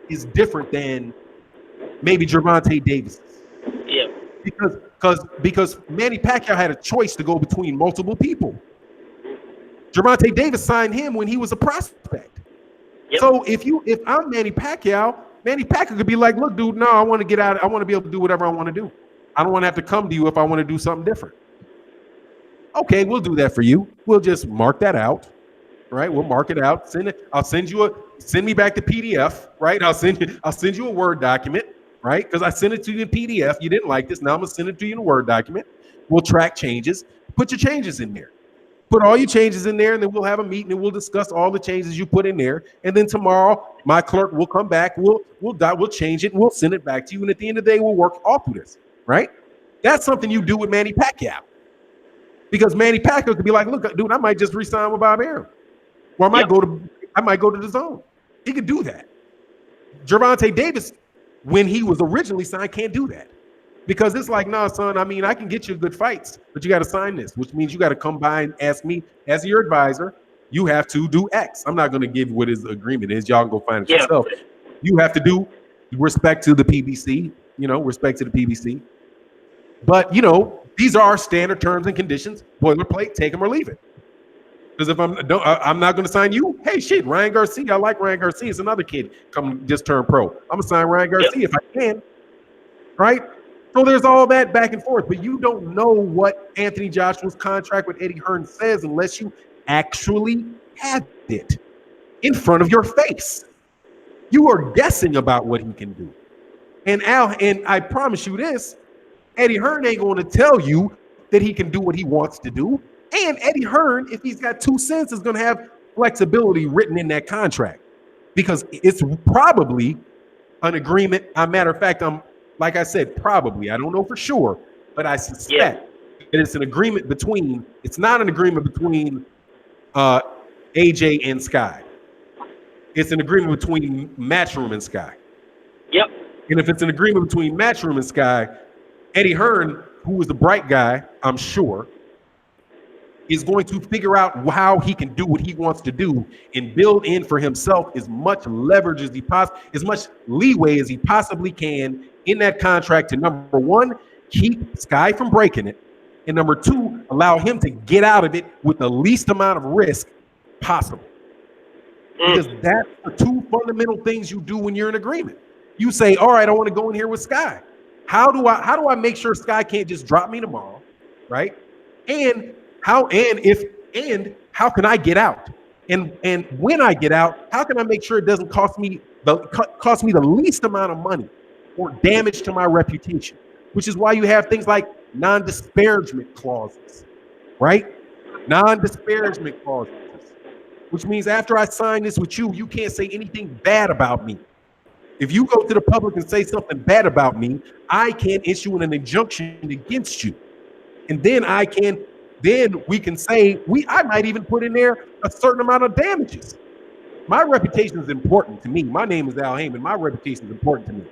is different than maybe Gervonta Davis's. Yeah. Because Manny Pacquiao had a choice to go between multiple people. Gervonta Davis signed him when he was a prospect. Yep. So if I'm Manny Pacquiao could be like, look, dude, no, I want to get out. I want to be able to do whatever I want to do. I don't want to have to come to you if I want to do something different. Okay, we'll do that for you. We'll just mark that out, right? We'll mark it out. Send me back the PDF, right? I'll send you a Word document, right? Because I sent it to you in PDF. You didn't like this. Now I'm gonna send it to you in a Word document. We'll track changes. Put your changes in there. Put all your changes in there, and then we'll have a meeting and we'll discuss all the changes you put in there. And then tomorrow, my clerk will come back. We'll change it and we'll send it back to you. And at the end of the day, we'll work all through this, right? That's something you do with Manny Pacquiao. Because Manny Pacquiao could be like, look, dude, I might just re-sign with Bob Arum. Or I might go to the zone. He could do that. Gervonta Davis, when he was originally signed, can't do that. Because it's like, nah, son, I mean, I can get you good fights, but you got to sign this, which means you got to come by and ask me as your advisor, you have to do X. I'm not going to give what his agreement is. Y'all can go find it yourself. You have to do respect to the PBC, respect to the PBC. But, these are our standard terms and conditions. Boilerplate, take them or leave it. Because if I'm not going to sign you. Hey, shit, Ryan Garcia. I like Ryan Garcia. It's another kid come just turn pro. I'm going to sign Ryan Garcia if I can. Right? So there's all that back and forth. But you don't know what Anthony Joshua's contract with Eddie Hearn says unless you actually have it in front of your face. You are guessing about what he can do. And I promise you this, Eddie Hearn ain't going to tell you that he can do what he wants to do. And Eddie Hearn, if he's got 2 cents, is going to have flexibility written in that contract because it's probably an agreement. Matter of fact, like I said, probably. I don't know for sure, but I suspect that it's an agreement between. It's not an agreement between AJ and Sky. It's an agreement between Matchroom and Sky. Yep. And if it's an agreement between Matchroom and Sky, Eddie Hearn, who is the bright guy, I'm sure, is going to figure out how he can do what he wants to do and build in for himself as much leverage as much leeway as he possibly can in that contract to, number one, keep Sky from breaking it, and number two, allow him to get out of it with the least amount of risk possible. Because that's the two fundamental things you do when you're in agreement. You say, all right, I want to go in here with Sky. How do I make sure Sky can't just drop me tomorrow, right? And how can I get out? And when I get out, how can I make sure it doesn't cost me the least amount of money or damage to my reputation? Which is why you have things like non-disparagement clauses, right? Non-disparagement clauses, which means after I sign this with you, you can't say anything bad about me. If you go to the public and say something bad about me, I can issue an injunction against you. And then we can say, I might even put in there a certain amount of damages. My reputation is important to me. My name is Al Heyman. My reputation is important to me.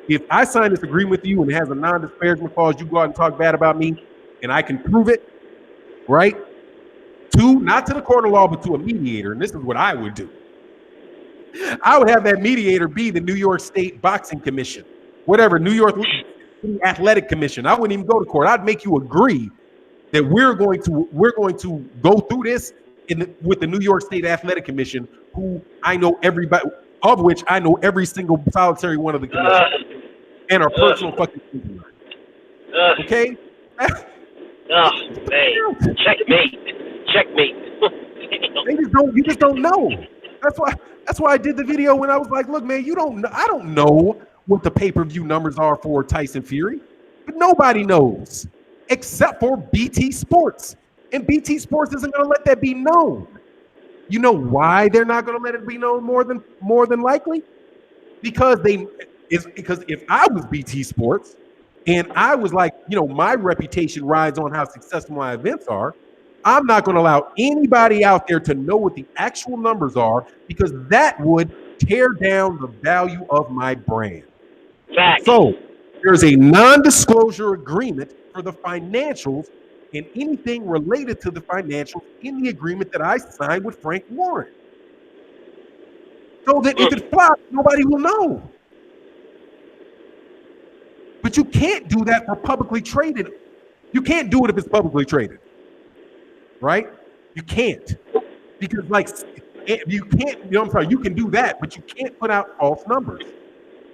If I sign this agreement with you and it has a non-disparagement clause, you go out and talk bad about me, and I can prove it, right? Not to the court of law, but to a mediator. And this is what I would do. I would have that mediator be the New York State Boxing Commission, whatever, New York Athletic Commission. I wouldn't even go to court. I'd make you agree that we're going to go through this with the New York State Athletic Commission, who I know everybody, of which I know every single solitary one of the commissioners, and our personal fucking okay? Oh man, checkmate. You just don't know. That's why I did the video when I was like, look, man, I don't know what the pay-per-view numbers are for Tyson Fury, but nobody knows except for BT Sports. And BT Sports isn't going to let that be known. You know why they're not going to let it be known more than likely? Because if I was BT Sports and I was like, my reputation rides on how successful my events are, I'm not going to allow anybody out there to know what the actual numbers are, because that would tear down the value of my brand. Fact. So there's a non-disclosure agreement for the financials and anything related to the financials in the agreement that I signed with Frank Warren. So that if it flops, nobody will know. But you can't do that for publicly traded. You can't do it if it's publicly traded. Right? You can't. Because you can't, you can do that, but you can't put out false numbers.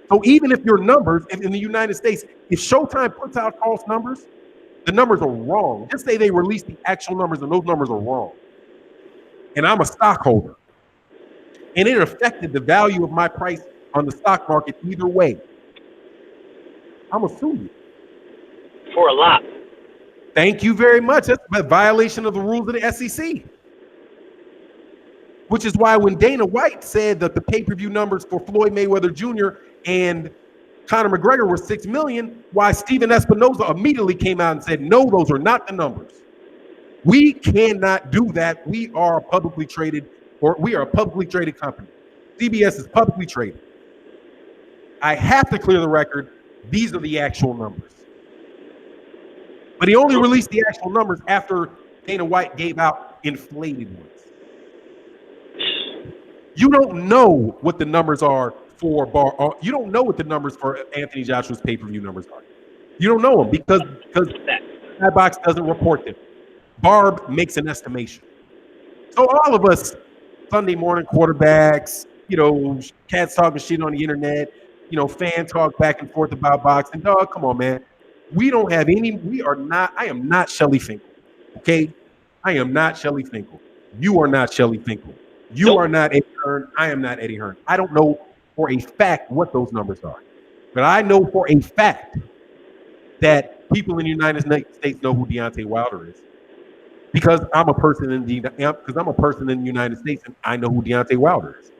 So even if your numbers in the United States, if Showtime puts out false numbers, the numbers are wrong. Just say they release the actual numbers and those numbers are wrong. And I'm a stockholder. And it affected the value of my price on the stock market either way. I'm gonna sue you. For a lot. Thank you very much. That's a violation of the rules of the SEC. Which is why when Dana White said that the pay-per-view numbers for Floyd Mayweather Jr. and Conor McGregor were 6 million, why Steven Espinoza immediately came out and said, no, those are not the numbers. We cannot do that. We are a publicly traded company. CBS is publicly traded. I have to clear the record. These are the actual numbers. But he only released the actual numbers after Dana White gave out inflated ones. You don't know what the numbers are for you don't know what the numbers for Anthony Joshua's pay-per-view numbers are. You don't know them because that box doesn't report them. Barb makes an estimation. So all of us Sunday morning quarterbacks, cats talking shit on the internet, fan talk back and forth about boxing. Dog, come on, man. I am not Shelly Finkel. Okay? I am not Shelly Finkel. You are not Shelly Finkel. You are not Eddie Hearn. I am not Eddie Hearn. I don't know for a fact what those numbers are. But I know for a fact that people in the United States know who Deontay Wilder is. Because I'm a person in the United States and I know who Deontay Wilder is.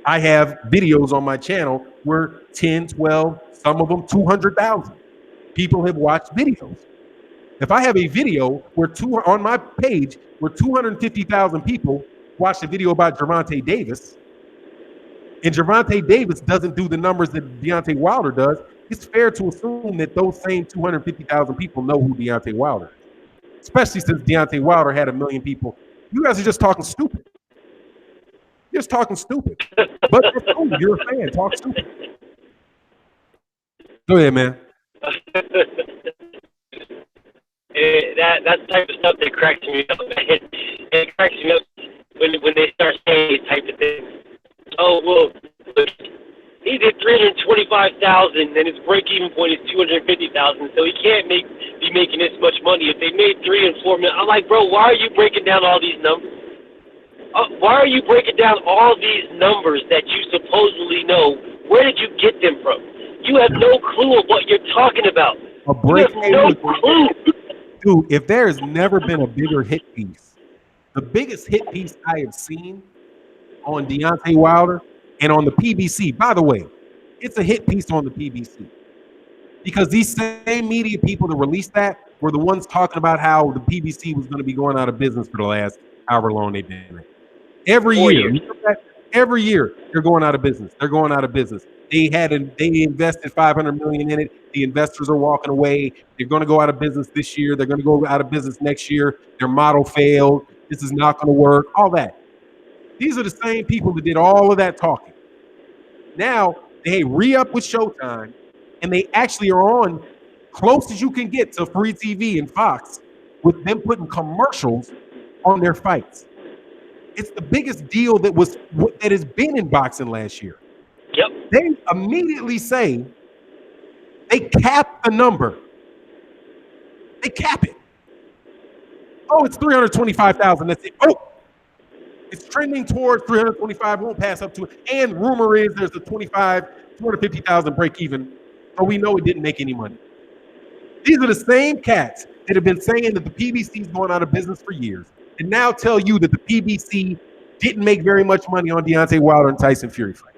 I have videos on my channel where 10, 12, some of them 200,000 people have watched videos. If I have a video on my page where 250,000 people watched a video about Gervonta Davis, and Gervonta Davis doesn't do the numbers that Deontay Wilder does, it's fair to assume that those same 250,000 people know who Deontay Wilder is. Especially since Deontay Wilder had 1 million people. You guys are just talking stupid. You're just talking stupid. But you're a fan. Talk stupid. Go ahead, man. That's the type of stuff that cracks me up. It cracks me up when they start saying these type of things. Oh, well, look, he did 325,000 and his break-even point is 250,000, so he can't be making this much money. If they made 3 and 4 million, I'm like, bro, why are you breaking down all these numbers? Why are you breaking down all these numbers that you supposedly know? Where did you get them from? You have no clue of what you're talking about. You have no clue. Dude, if there has never been a bigger hit piece, the biggest hit piece I have seen on Deontay Wilder And on the PBC, by the way, it's a hit piece on the PBC. Because these same media people that released that were the ones talking about how the PBC was going to be going out of business for the last however long they've been in it. Every 4 year. years. Every year they're going out of business. They're going out of business. They invested $500 million in it. The investors are walking away. They're going to go out of business this year. They're going to go out of business next year. Their model failed. This is not going to work. All that. These are the same people that did all of that talking. Now they re-up with Showtime, and they actually are on close as you can get to free TV and Fox with them putting commercials on their fights. It's the biggest deal that has been in boxing last year. Yep. They immediately say they cap the number. They cap it. Oh, it's 325,000. That's it. Oh, it's trending towards 325. Won't pass up to it. And rumor is there's a 250,000 break even. So we know it didn't make any money. These are the same cats that have been saying that the PBC is going out of business for years, and now tell you that the PBC didn't make very much money on Deontay Wilder and Tyson Fury fight.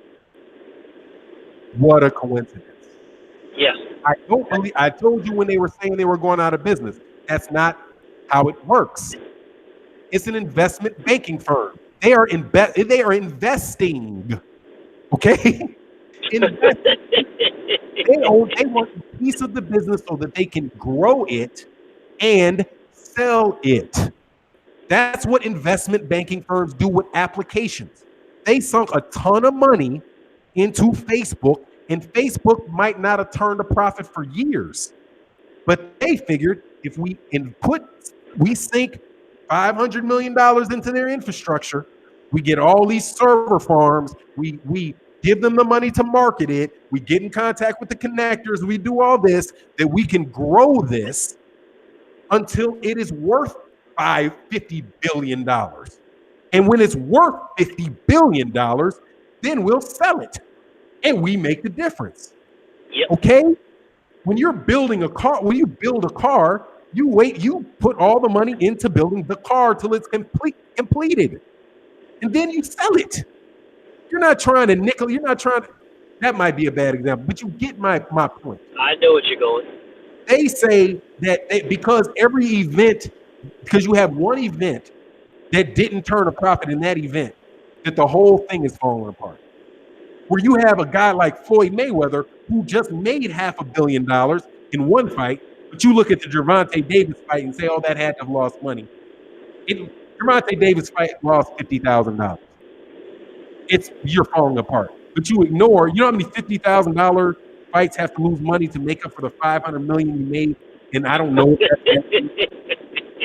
What a coincidence. Yes. I told you when they were saying they were going out of business. That's not how it works. It's an investment banking firm. They are investing. Okay? They want a piece of the business so that they can grow it and sell it. That's what investment banking firms do with applications. They sunk a ton of money into Facebook, and Facebook might not have turned a profit for years. But they figured if we sink $500 million into their infrastructure, we get all these server farms, we give them the money to market it, we get in contact with the connectors, we do all this, that we can grow this until it is worth $50 billion. And when it's worth $50 billion, then we'll sell it. And we make the difference. Yep. Okay? When you're building a car, you put all the money into building the car till it's completed. And then you sell it. You're not trying to nickel. That might be a bad example, but you get my point. I know what you're going. They say that because you have one event that didn't turn a profit in that event, that the whole thing is falling apart. Where you have a guy like Floyd Mayweather who just made $500 million in one fight, but you look at the Gervonta Davis fight and say, oh, that had to have lost money. Gervonta Davis fight lost $50,000. You're falling apart. But you ignore, you know how many $50,000 fights have to lose money to make up for the $500 million you made? And I don't know. You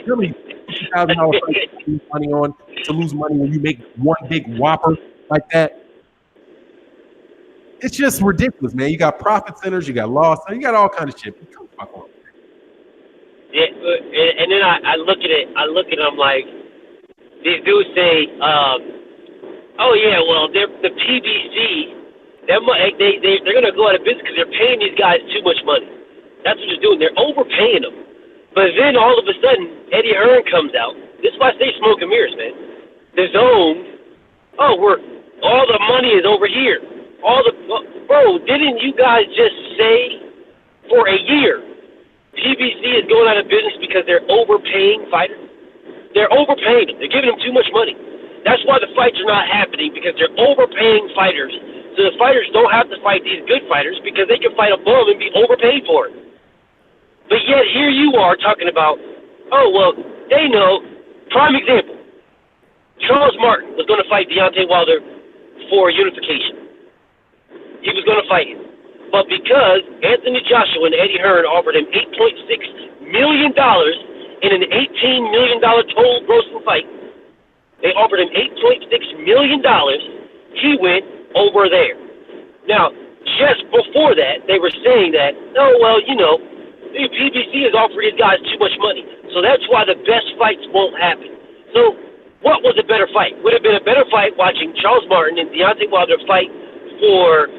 know how many $50,000 fights to lose money on to lose money when you make one big whopper like that? It's just ridiculous, man. You got profit centers, you got loss, you got all kinds of shit. Come fuck on. Yeah, and then I look at it. I'm like, these dudes say, "Oh yeah, well the PBC, they're gonna go out of business because they're paying these guys too much money. That's what they're doing. They're overpaying them." But then all of a sudden, Eddie Hearn comes out. This is why I say smoke and mirrors, man. The zone. Oh, all the money is over here. Bro, didn't you guys just say for a year PBC is going out of business because they're overpaying fighters? They're overpaying them. They're giving them too much money. That's why the fights are not happening, because they're overpaying fighters. So the fighters don't have to fight these good fighters because they can fight a bum and be overpaid for it. But yet here you are talking about, oh, well, they know. Prime example, Charles Martin was going to fight Deontay Wilder for unification. He was going to fight him. But because Anthony Joshua and Eddie Hearn offered him $8.6 million in an $18 million total grossing fight, they offered him $8.6 million, he went over there. Now, just before that, they were saying that, oh, well, the PBC has offered these guys too much money. So that's why the best fights won't happen. So what was a better fight? Would have been a better fight watching Charles Martin and Deontay Wilder fight for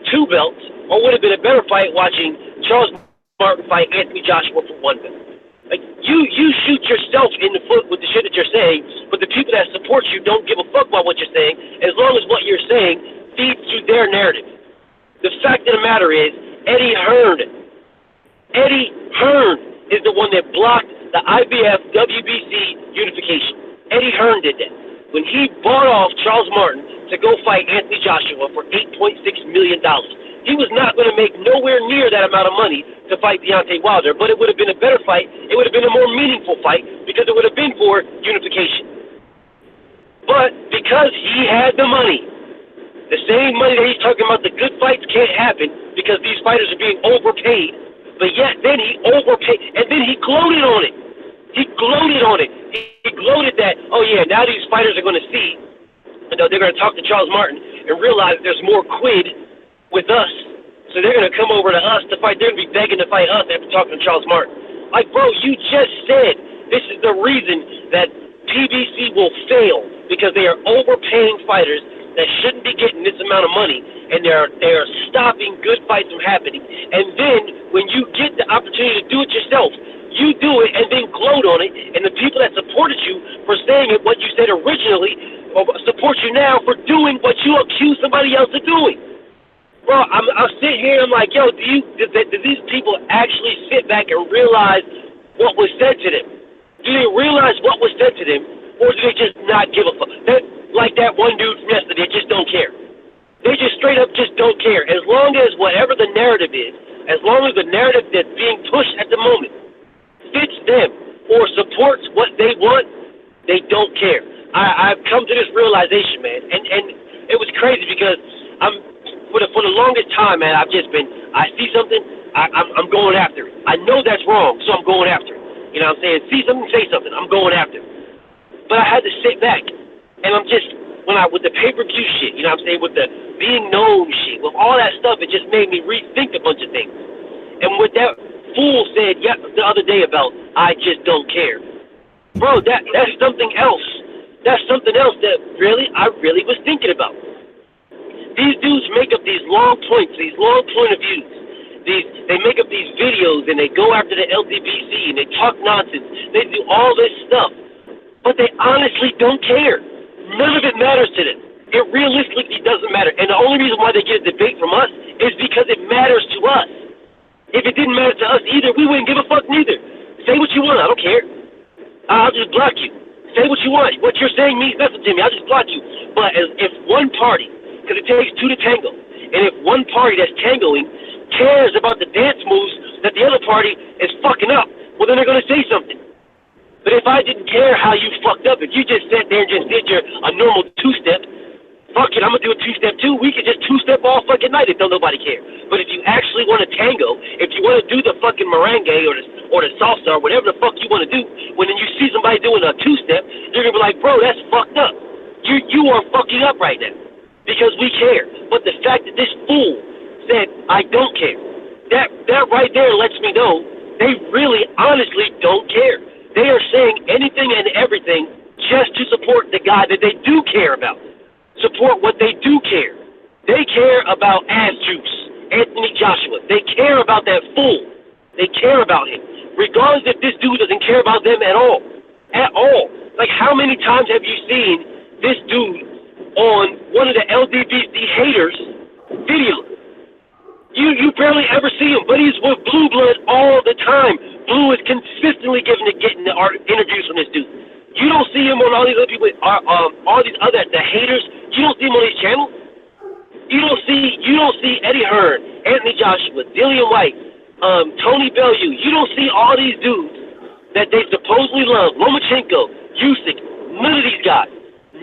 2 belts, or would have been a better fight watching Charles Martin fight Anthony Joshua for 1 belt? Like, you shoot yourself in the foot with the shit that you're saying, but the people that support you don't give a fuck about what you're saying, as long as what you're saying feeds through their narrative. The fact of the matter is, Eddie Hearn is the one that blocked the IBF WBC unification. Eddie Hearn did that. When he bought off Charles Martin to go fight Anthony Joshua for $8.6 million. He was not going to make nowhere near that amount of money to fight Deontay Wilder, but it would have been a better fight. It would have been a more meaningful fight because it would have been for unification. But because he had the money, the same money that he's talking about, the good fights can't happen because these fighters are being overpaid, but yet then he overpaid, and then he gloated on it. He gloated on it. He gloated that, oh yeah, now these fighters are going to see, they're going to talk to Charles Martin and realize there's more quid with us. So they're going to come over to us to fight. They're going to be begging to fight us after talking to Charles Martin. Like, bro, you just said this is the reason that PBC will fail because they are overpaying fighters that shouldn't be getting this amount of money, and they're stopping good fights from happening. And then when you get the opportunity to do it yourself, you do it and then gloat on it, and the people that supported you for saying it, what you said originally, support you now for doing what you accuse somebody else of doing. Bro, I'm sitting here and I'm like, yo, do these people actually sit back and realize what was said to them? Do they realize what was said to them, or do they just not give a fuck? Like that one dude from yesterday, just don't care. They just straight up just don't care. As long as whatever the narrative is, as long as the narrative that's being pushed at the moment fits them or supports what they want, they don't care. I've come to this realization, man, and it was crazy because for the longest time, man, I see something, I'm going after it. I know that's wrong, so I'm going after it. You know what I'm saying? See something, say something, I'm going after it. But I had to sit back, and with the pay-per-view shit, you know what I'm saying, with the being known shit, with all that stuff, it just made me rethink a bunch of things. And what that fool said the other day about, I just don't care. Bro, that's something else. That's something else that I really was thinking about. These dudes make up these long points, these long point of views. They make up these videos and they go after the LDBC and they talk nonsense. They do all this stuff. But they honestly don't care. None of it matters to them. It realistically doesn't matter. And the only reason why they get a debate from us is because it matters to us. If it didn't matter to us either, we wouldn't give a fuck neither. Say what you want, I don't care. I'll just block you. Say what you want. What you're saying means nothing to me. I'll just block you. But if one party, because it takes two to tango, and if one party that's tangoing cares about the dance moves that the other party is fucking up, well, then they're going to say something. But if I didn't care how you fucked up, if you just sat there and just did a normal two-step, fuck it, I'm going to do a two-step too. We could just two-step all fucking night if don't nobody care. But if you actually want to tango, if you want to do the fucking merengue or the salsa or whatever the fuck you want to do, when you see somebody doing a two-step, you're going to be like, bro, that's fucked up. You are fucking up right now because we care. But the fact that this fool said, I don't care, that right there lets me know they really honestly don't care. They are saying anything and everything just to support the guy that they do care about. Support what they do care. They care about ass juice, Anthony Joshua. They care about that fool. They care about him. Regardless if this dude doesn't care about them at all. At all. Like, how many times have you seen this dude on one of the LDBC haters' videos? You barely ever see him, but he's with Blue Blood all the time. Blue is consistently getting the interviews from this dude. You don't see him on all these other people, all these other the haters. You don't see him on these channels. You don't see Eddie Hearn, Anthony Joshua, Dillian White, Tony Bellew. You don't see all these dudes that they supposedly love. Lomachenko, Usyk, none of these guys.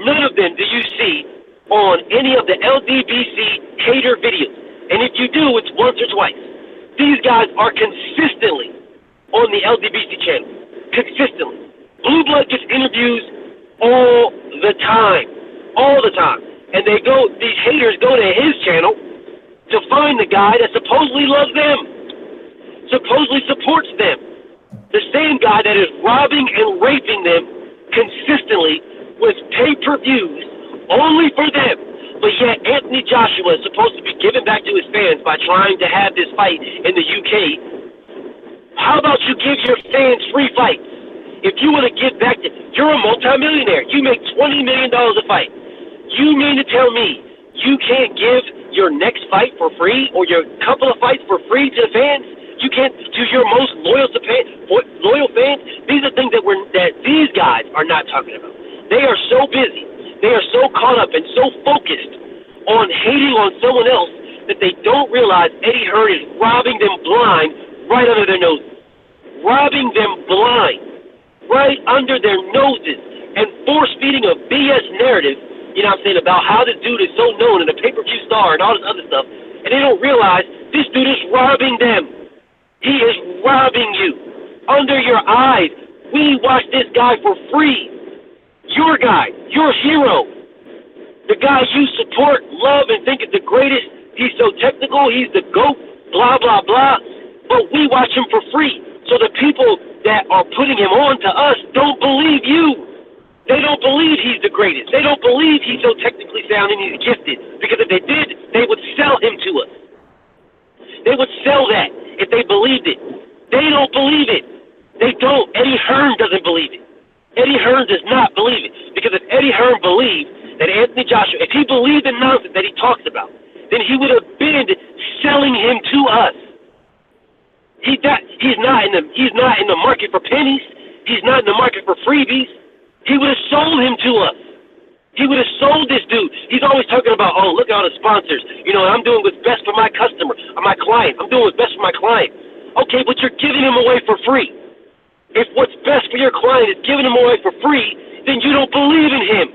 None of them do you see on any of the LDBC hater videos. And if you do, it's once or twice. These guys are consistently on the LDBC channel. Consistently. Blue Blood gets interviews all the time. All the time. And these haters go to his channel to find the guy that supposedly loves them. Supposedly supports them. The same guy that is robbing and raping them consistently with pay-per-views only for them. But yet Anthony Joshua is supposed to be giving back to his fans by trying to have this fight in the UK. How about you give your fans free fights? If you want to give back you're a multimillionaire. You make $20 million a fight. You mean to tell me you can't give your next fight for free or your couple of fights for free to the fans. You can't to your most loyal fans. These are things that these guys are not talking about. They are so busy. They are so caught up and so focused on hating on someone else that they don't realize Eddie Hearn is robbing them blind right under their noses. Robbing them blind right under their noses and force-feeding a BS narrative, you know what I'm saying, about how this dude is so known and a pay-per-view star and all this other stuff, and they don't realize this dude is robbing them. He is robbing you under your eyes. We watch this guy for free. Your guy, your hero, the guy you support, love, and think is the greatest. He's so technical. He's the GOAT, blah, blah, blah. But we watch him for free. So the people that are putting him on to us don't believe you. They don't believe he's the greatest. They don't believe he's so technically sound and he's gifted. Because if they did, they would sell him to us. They would sell that if they believed it. They don't believe it. They don't. Eddie Hearn doesn't believe it. Eddie Hearn does not believe it. Because if Eddie Hearn believed that Anthony Joshua, if he believed the nonsense that he talks about, then he would have been selling him to us. He's not in the market for pennies. He's not in the market for freebies. He would have sold him to us. He would have sold this dude. He's always talking about, oh, look at all the sponsors. You know, I'm doing what's best for my customer, or my client. I'm doing what's best for my client. Okay, but you're giving him away for free. If what's best for your client is giving him away for free, then you don't believe in him.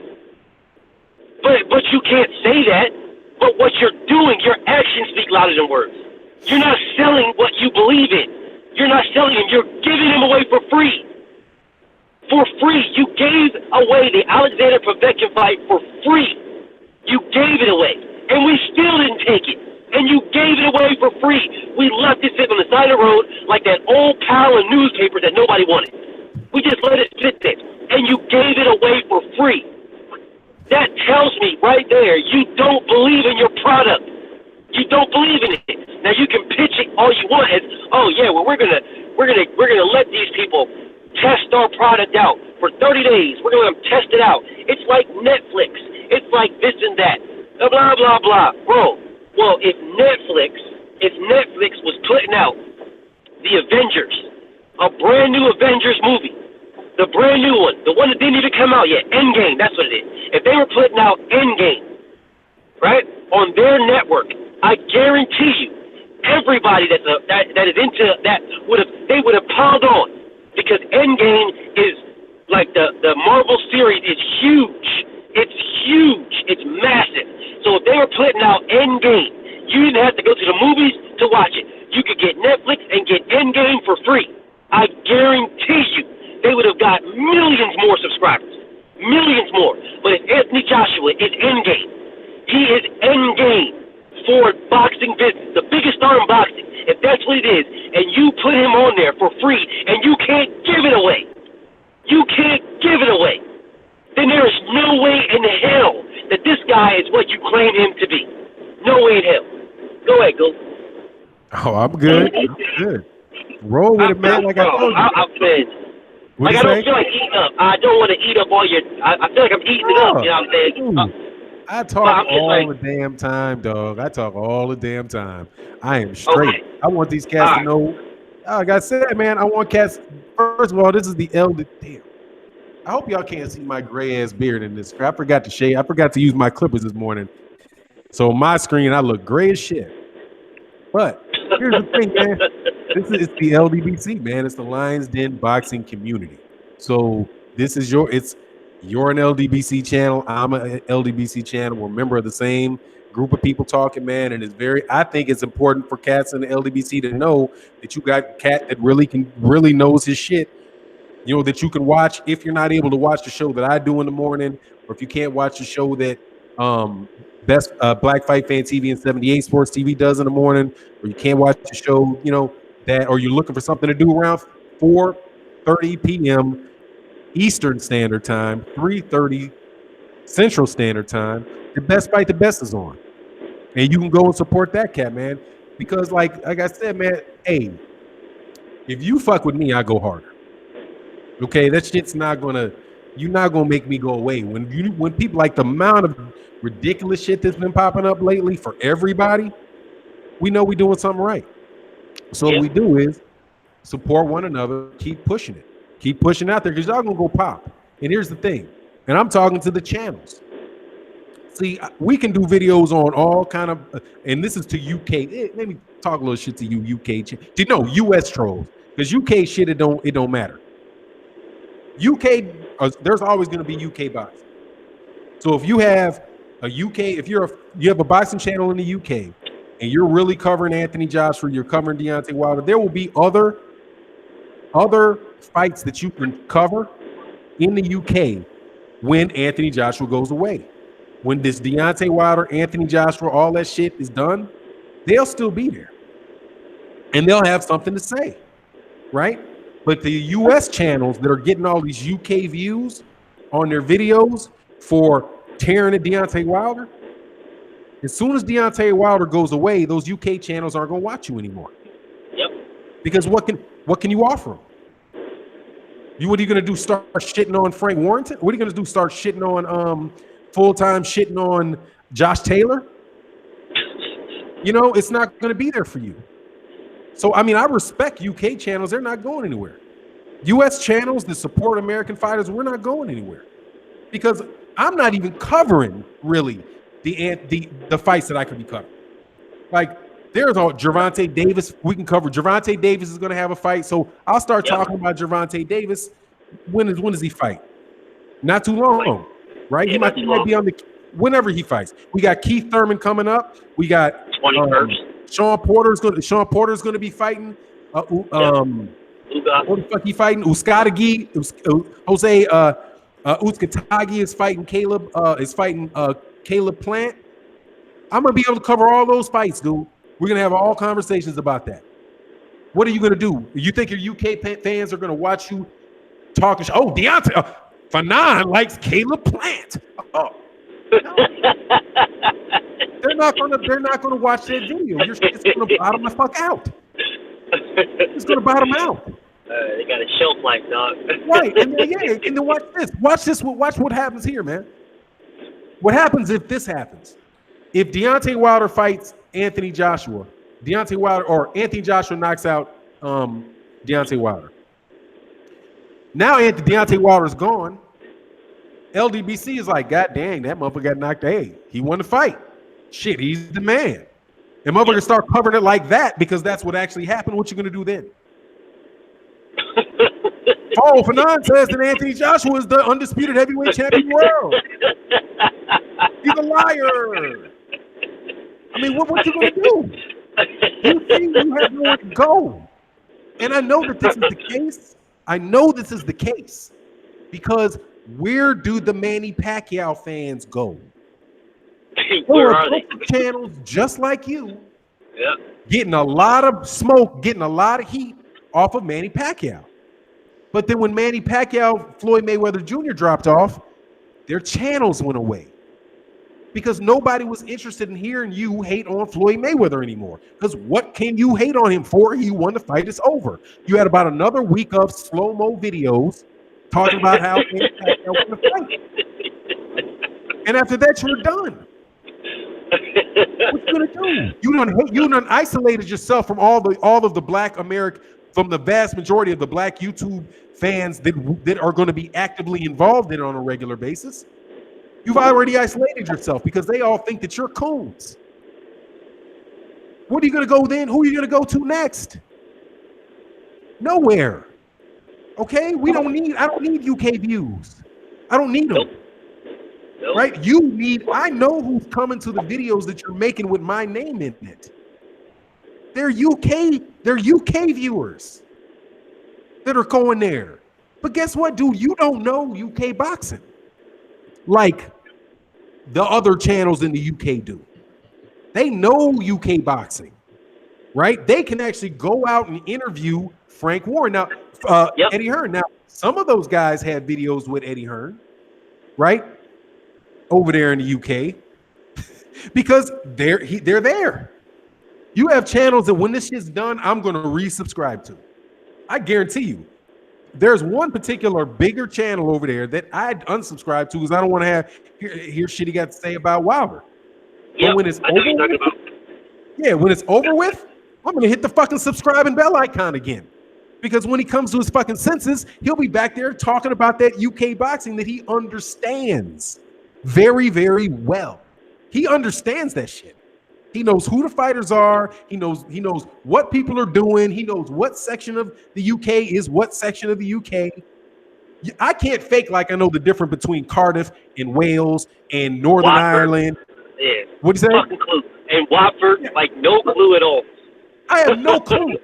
But you can't say that. But what you're doing, your actions speak louder than words. You're not selling what you believe in. You're not selling him. You're giving him away for free. For free. You gave away the Alexander Povetkin fight for free. You gave it away. And we still didn't take it. And you gave it away for free. We left it sit on the side of the road like that old pile of newspapers that nobody wanted. We just let it sit there. And you gave it away for free. That tells me right there you don't believe in your product. You don't believe in it. Now you can pitch it all you want as, oh yeah, well we're gonna let these people test our product out for 30 days. We're gonna let them test it out. It's like Netflix. It's like this and that. Blah blah blah. Bro, well if Netflix was putting out the Avengers, a brand new Avengers movie, the brand new one, the one that didn't even come out yet, Endgame, that's what it is. If they were putting out Endgame, right, on their network, I guarantee you, everybody that is into that would have piled on, because Endgame is like the Marvel series is huge. It's huge. It's massive. So if they were putting out Endgame, you didn't have to go to the movies to watch it. You could get Netflix and get Endgame for free. I guarantee you, they would have got millions more subscribers. Millions more. But if Anthony Joshua is Endgame, he is Endgame for boxing business, the biggest star in boxing. If that's what it is, and you put him on there for free, and you can't give it away, then there is no way in hell that this guy is what you claim him to be. No way in hell. Go ahead, go. Oh, I'm good. I'm good. Roll with it, man. Like I told you. I'm saying. Like, I don't feel like eating up. I don't want to eat up all your. I feel like I'm eating it up. You know what I'm saying? I talk all the damn time, dog. I talk all the damn time. I am straight. Okay. I want these cats to know. Like I said, man, I want cats. First of all, this is the elder. Damn. I hope y'all can't see my gray ass beard in this. I forgot to shave. I forgot to use my clippers this morning. So on my screen, I look gray as shit. But here's the thing, man. This is the LDBC, man. It's the Lions Den boxing community. So this is you're an LDBC channel. I'm an LDBC channel. We're a member of the same group of people talking, man. And I think it's important for cats in the LDBC to know that you got a cat that really knows his shit. You know, that you can watch if you're not able to watch the show that I do in the morning, or if you can't watch the show that Best Black Fight Fan TV and 78 Sports TV does in the morning, or you can't watch the show, you know, that, or you're looking for something to do around 4:30 p.m. Eastern Standard Time, 3:30 Central Standard Time, the Best Fight the Best is on. And you can go and support that cat, man. Because like I said, man, hey, if you fuck with me, I go harder. Okay, that shit's not gonna you're not gonna make me go away. When people like the amount of ridiculous shit that's been popping up lately for everybody, we know we're doing something right. So what we do is support one another, keep pushing it, keep pushing out there because y'all gonna go pop. And here's the thing, and I'm talking to the channels. See, we can do videos on all kind of, and this is to UK. Let me talk a little shit to you, UK. US trolls, because UK shit it don't matter. UK, there's always going to be UK bots. So if you have a UK, you have a boxing channel in the UK, and you're really covering Anthony Joshua, you're covering Deontay Wilder, there will be other fights that you can cover in the UK when Anthony Joshua goes away. When this Deontay Wilder, Anthony Joshua, all that shit is done, they'll still be there. And they'll have something to say, right? But the US channels that are getting all these UK views on their videos for tearing at Deontay Wilder, as soon as Deontay Wilder goes away, those UK channels aren't going to watch you anymore. Yep. Because what can you offer them? What are you going to do? Start shitting on Frank Warrington? What are you going to do? Start shitting on full-time shitting on Josh Taylor? It's not going to be there for you. So, I mean, I respect UK channels. They're not going anywhere. US channels that support American fighters, we're not going anywhere. Because I'm not even covering, really, the fights that I could be covering. Like, there's Gervonta Davis. We can cover. Gervonta Davis is going to have a fight. So, I'll start talking about Gervonta Davis. When does he fight? Not too long. Right? He might be on whenever he fights. We got Keith Thurman coming up. We got 21st. Sean Porter's going to be fighting. What the fuck he fighting? Uskatagi. Jose Uskatagi is fighting Caleb. Caleb Plant. I'm gonna be able to cover all those fights, dude. We're gonna have all conversations about that. What are you gonna do? You think your UK fans are gonna watch you talking? Oh, Deontay. Fannon likes Caleb Plant. Oh, no. They're not gonna watch that video. Your shit's gonna bottom the fuck out. It's gonna bottom out. They got a shelf life, dog. Right, and then watch this. Watch what happens here, man. What happens if this happens? If Deontay Wilder fights Anthony Joshua, or Anthony Joshua knocks out Deontay Wilder. Now Deontay Wilder's gone. LDBC is like, God dang, that motherfucker got knocked. Hey, he won the fight. Shit, he's the man. And motherfuckers start covering it like that because that's what actually happened. What you gonna do then? Fannon says that Anthony Joshua is the undisputed heavyweight champion of the world. He's a liar. I mean, what you gonna do? You think you have nowhere to go? And I know that this is the case. I know this is the case because where do the Manny Pacquiao fans go? Where are they? Channels just like you, getting a lot of smoke, getting a lot of heat off of Manny Pacquiao. But then when Manny Pacquiao, Floyd Mayweather Jr. dropped off, their channels went away because nobody was interested in hearing you hate on Floyd Mayweather anymore. Because what can you hate on him for? He won the fight. It's over. You had about another week of slow-mo videos talking about how Manny Pacquiao won the fight. And after that, you're done. What you gonna do? You done isolated yourself from all of the Black American, from the vast majority of the Black YouTube fans that are going to be actively involved in it on a regular basis. You've already isolated yourself because they all think that you're coons. What are you going to go then? Who are you going to go to next? Nowhere. Okay? I don't need UK views. I don't need them. Nope. Right? I know who's coming to the videos that you're making with my name in it. They're UK viewers that are going there. But guess what, dude? You don't know UK boxing like the other channels in the UK do. They know UK boxing, right? They can actually go out and interview Frank Warren. Now, Eddie Hearn. Now, some of those guys had videos with Eddie Hearn, right? Over there in the UK because they're there. You have channels that when this shit's done, I'm going to resubscribe to. I guarantee you. there's one particular bigger channel over there that I unsubscribe to because I don't want to hear shit he got to say about Wilder. Yeah, But when it's I know what you're talking about. yeah, when it's over with, I'm gonna hit the fucking subscribe and bell icon again. Because when he comes to his fucking senses, he'll be back there talking about that UK boxing that he understands very, very well. He understands that shit. He knows who the fighters are. He knows what people are doing. He knows what section of the UK is what section of the UK. I can't fake like I know the difference between Cardiff and Wales and Northern Watford. Ireland. Yeah. What'd you say? Fucking clue. And Watford, like no clue at all. I have no clue.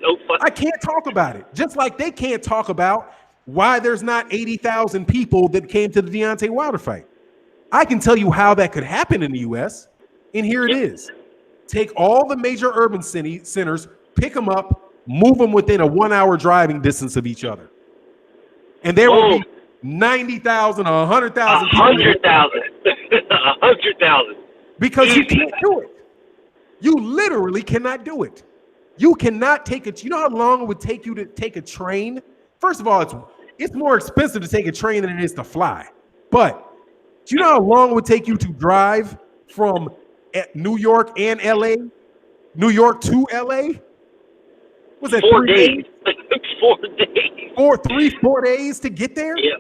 No fucking. I can't talk about it. Just like they can't talk about why there's not 80,000 people that came to the Deontay Wilder fight. I can tell you how that could happen in the U.S., and here it is. Take all the major urban centers, pick them up, move them within a 1 hour driving distance of each other. And there will be 90,000 or 100,000 people. 100,000. 100,000. Because you can't do it. You literally cannot do it. You cannot take it. You know how long it would take you to take a train? First of all, it's more expensive to take a train than it is to fly. But do you know how long it would take you to drive from New York and LA? New York to LA? Was that 4 days? 4 days. 4 days to get there? Yeah.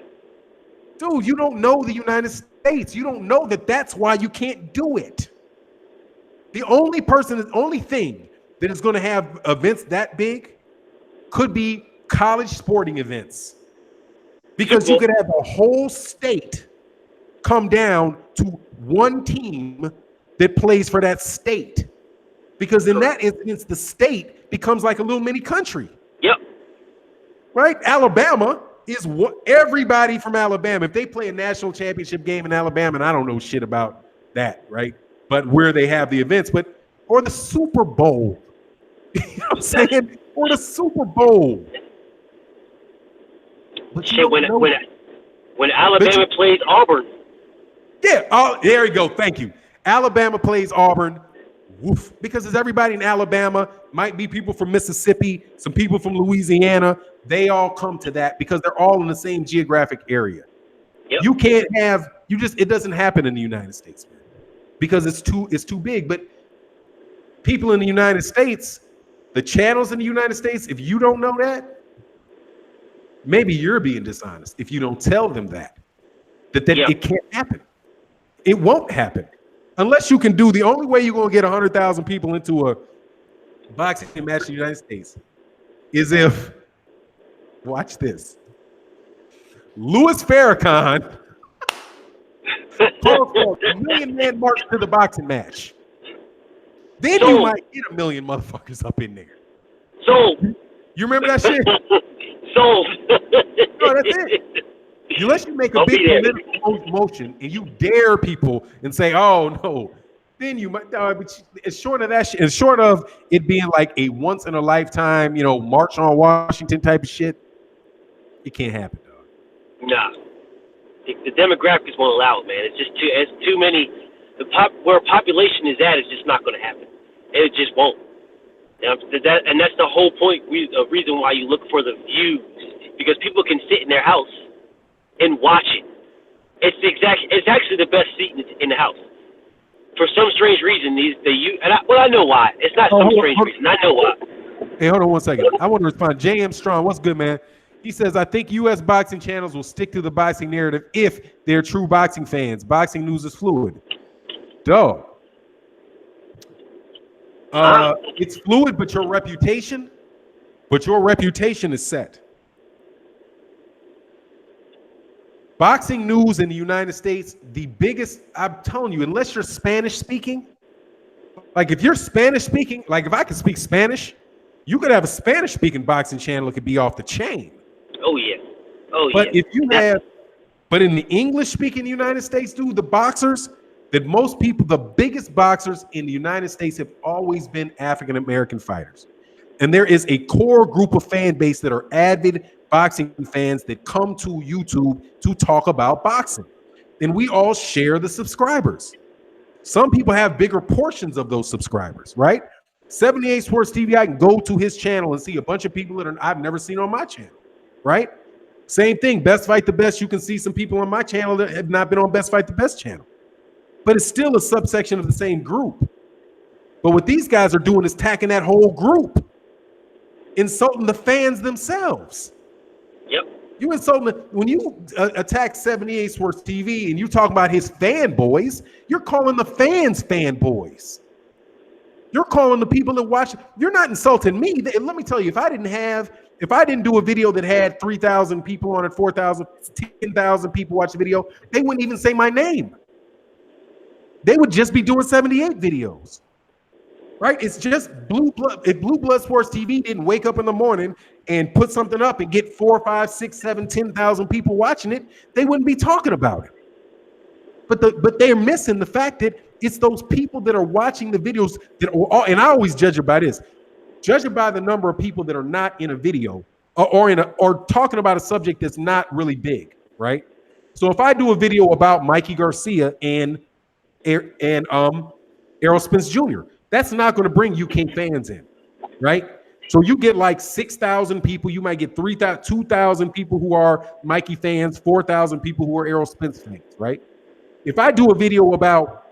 Dude, you don't know the United States. You don't know that that's why you can't do it. The only thing that is going to have events that big could be college sporting events. Because you could have a whole state come down to one team that plays for that state. Because in that instance, the state becomes like a little mini country. Yep. Right? Alabama is what everybody from Alabama, if they play a national championship game in Alabama, and I don't know shit about that, right? But where they have the events, or the Super Bowl. You know what I'm saying? Or the Super Bowl. But shit, when Alabama plays Auburn. Yeah, there you go. Thank you. Alabama plays Auburn. Woof. Because there's everybody in Alabama, might be people from Mississippi, some people from Louisiana. They all come to that because they're all in the same geographic area. Yep. You can't have, it doesn't happen in the United States, man, because it's too big. But people in the United States, the channels in the United States, if you don't know that, maybe you're being dishonest if you don't tell them that it can't happen. It won't happen. Unless you can do, the only way you're going to get 100,000 people into a boxing match in the United States is if, watch this, Louis Farrakhan calls for a million-man march to the boxing match. Then you might get a million motherfuckers up in there. You remember that shit? No, that's it. Unless you make a big political motion and you dare people and say, "Oh no," then you might. But it's short of that shit. It's short of it being like a once in a lifetime, March on Washington type of shit. It can't happen, dog. Nah, the demographics won't allow it, man. It's too many. Where population is at, it's just not going to happen. It just won't. And that's the whole point. The reason why you look for the views, because people can sit in their house and watch it. It's actually the best seat in the house. For some strange reason, I know why. It's not some strange reason. I know why. Hey, hold on one second. I want to respond. J.M. Strong, what's good, man? He says, I think U.S. boxing channels will stick to the boxing narrative if they're true boxing fans. Boxing news is fluid. Dog. It's fluid, but your reputation is set. Boxing news in the United States, the biggest, I'm telling you, unless you're Spanish speaking, like if you're Spanish speaking, like if I could speak Spanish, you could have a Spanish speaking boxing channel that could be off the chain. Oh yeah. But if you but in the English speaking United States, dude, the boxers that most people, the biggest boxers in the United States have always been African American fighters. And there is a core group of fan base that are avid boxing fans that come to YouTube to talk about boxing. And we all share the subscribers. Some people have bigger portions of those subscribers, right? 78 Sports TV, I can go to his channel and see a bunch of people that I've never seen on my channel, right? Same thing. Best Fight the Best. You can see some people on my channel that have not been on Best Fight the Best channel, but it's still a subsection of the same group. But what these guys are doing is attacking that whole group, insulting the fans themselves. Yep. You insulting when you attack 78 Sports TV and you talk about his fanboys, you're calling the fans fanboys. You're calling the people that watch. You're not insulting me. Let me tell you, if I didn't do a video that had 3,000 people on it, 4,000, 10,000 people watch the video, they wouldn't even say my name. They would just be doing 78 videos. Right? It's just Blue Blood. If Blue Blood Sports TV didn't wake up in the morning and put something up and get 4, 5, 6, 7, 10,000 people watching it, they wouldn't be talking about it. But they're missing the fact that it's those people that are watching the videos that are, and I always judge it by this. Judge it by the number of people that are not in a video or talking about a subject that's not really big, right? So if I do a video about Mikey Garcia and Errol Spence Jr., that's not going to bring UK fans in, right? So you get like 6,000 people. You might get 3,000, 2,000 people who are Mikey fans, 4,000 people who are Errol Spence fans, right? If I do a video about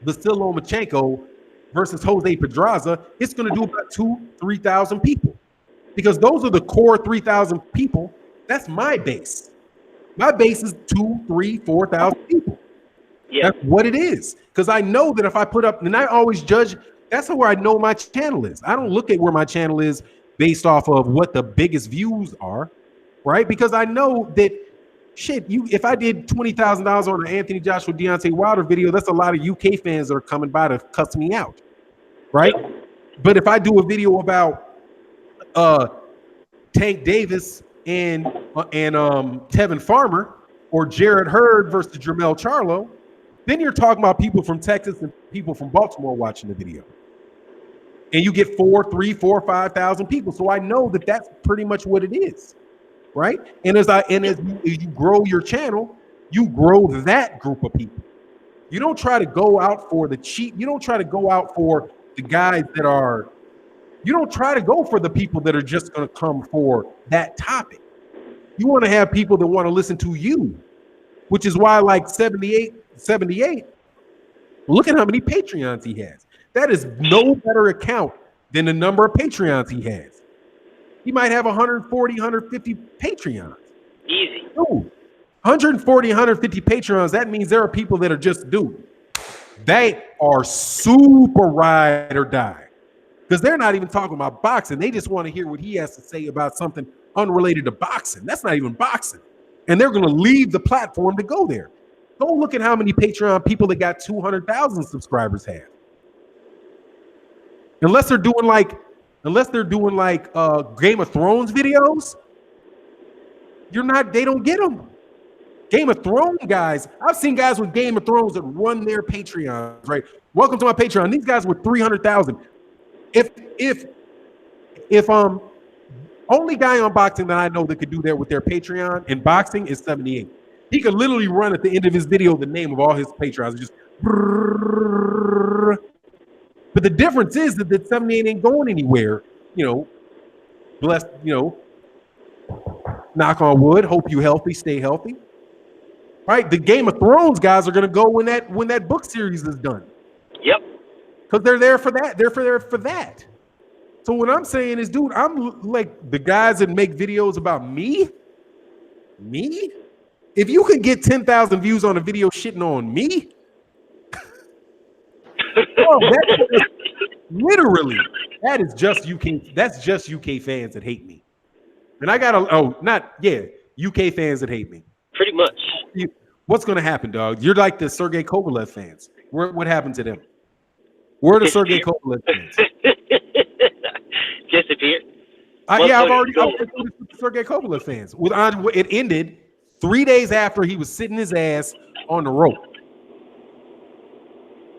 Vasil Lomachenko versus Jose Pedraza, it's going to do about 2,000-3,000 people, because those are the core 3,000 people. That's my base. My base is 2,000, 3,000, 4,000 people. Yeah. That's what it is. Because I know that if I put up, and I always judge, that's where I know my channel is. I don't look at where my channel is based off of what the biggest views are, right? Because I know that shit, if I did $20,000 on an Anthony Joshua Deontay Wilder video, that's a lot of UK fans that are coming by to cuss me out, right? But if I do a video about Tank Davis and Tevin Farmer, or Jared Hurd versus Jermell Charlo, then you're talking about people from Texas and people from Baltimore watching the video. And you get 4, 3, 4, 5,000 people. So I know that that's pretty much what it is, right? And as you grow your channel, you grow that group of people. You don't try to go out for the cheap. You don't try to go out for the guys that are, you don't try to go for the people that are just going to come for that topic. You want to have people that want to listen to you, which is why like 78, look at how many Patreons he has. That is no better account than the number of Patreons he has. He might have 140, 150 Patreons. Easy. Dude, 140, 150 Patreons, that means there are people that are just, dude, they are super ride or die. Because they're not even talking about boxing. They just want to hear what he has to say about something unrelated to boxing. That's not even boxing. And they're going to leave the platform to go there. Go look at how many Patreon people that got 200,000 subscribers have. Unless they're doing like Game of Thrones videos, they don't get them. Game of Thrones guys, I've seen guys with Game of Thrones that run their Patreons, right? Welcome to my Patreon. These guys were 300,000. If only guy on boxing that I know that could do that with their Patreon in boxing is 78. He could literally run at the end of his video the name of all his Patreons. Just but the difference is that 78 ain't going anywhere. You know, blessed, knock on wood, hope you healthy, stay healthy. Right? The Game of Thrones guys are gonna go when that book series is done. Yep. Because they're there for that. They're there for that. So what I'm saying is, dude, I'm like the guys that make videos about me. If you can get 10,000 views on a video shitting on me, literally, that is just UK. That's just UK fans that hate me. And I got UK fans that hate me. Pretty much. What's going to happen, dog? You're like the Sergey Kovalev fans. What happened to them? Where are the Sergey Kovalev fans? Disappeared. I've already with the Sergey Kovalev fans. It ended 3 days after he was sitting his ass on the rope.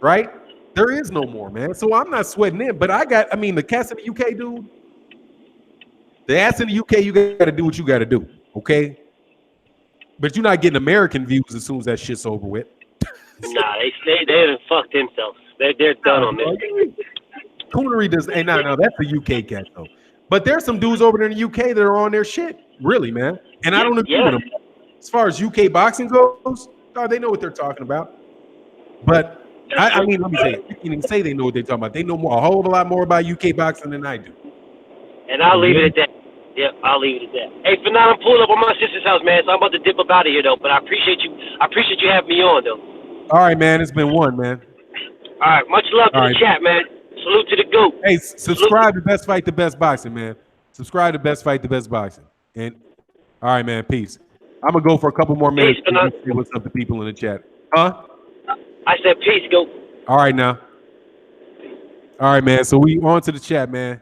Right? There is no more, man. So I'm not sweating in. But the cats in the UK, dude. The ass in the UK, you got to do what you got to do. Okay? But you're not getting American views as soon as that shit's over with. Nah, they done fucked themselves. They're done on this. Coonery does. Hey, no, that's a UK cat though. But there's some dudes over there in the UK that are on their shit, really, man. And I don't agree with them. As far as UK boxing goes, they know what they're talking about. But I mean, let me say it. You can even say they know what they're talking about. They know a whole lot more about UK boxing than I do. And I'll leave it at that. Yeah, I'll leave it at that. Hey, Fannon, I'm pulling up on my sister's house, man, so I'm about to dip up out of here, though. But I appreciate you. I appreciate you having me on, though. All right, man. It's been one, man. All right. Much love to the chat, man. Salute to the GOAT. Hey, subscribe to Best Fight, the Best Boxing, man. Subscribe to Best Fight, the Best Boxing. And all right, man. Peace. I'm gonna go for a couple more minutes to see what's up to people in the chat. Huh? I said peace, GOAT. All right, now. All right, man. So we on to the chat, man.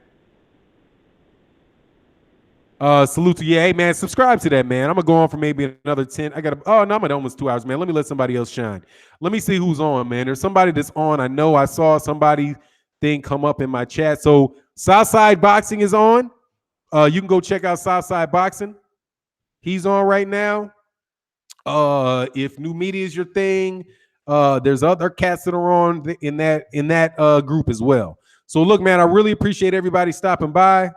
Salute to you. Hey, man, subscribe to that, man. I'm gonna go on for maybe another 10. I'm at almost 2 hours, man. Let me let somebody else shine. Let me see who's on, man. There's somebody that's on. I know I saw somebody thing come up in my chat. So Southside Boxing is on. You can go check out Southside Boxing. He's on right now. If new media is your thing, there's other cats that are on in that group as well. So look, man, I really appreciate everybody stopping by.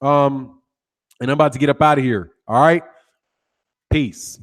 And I'm about to get up out of here. All right. Peace.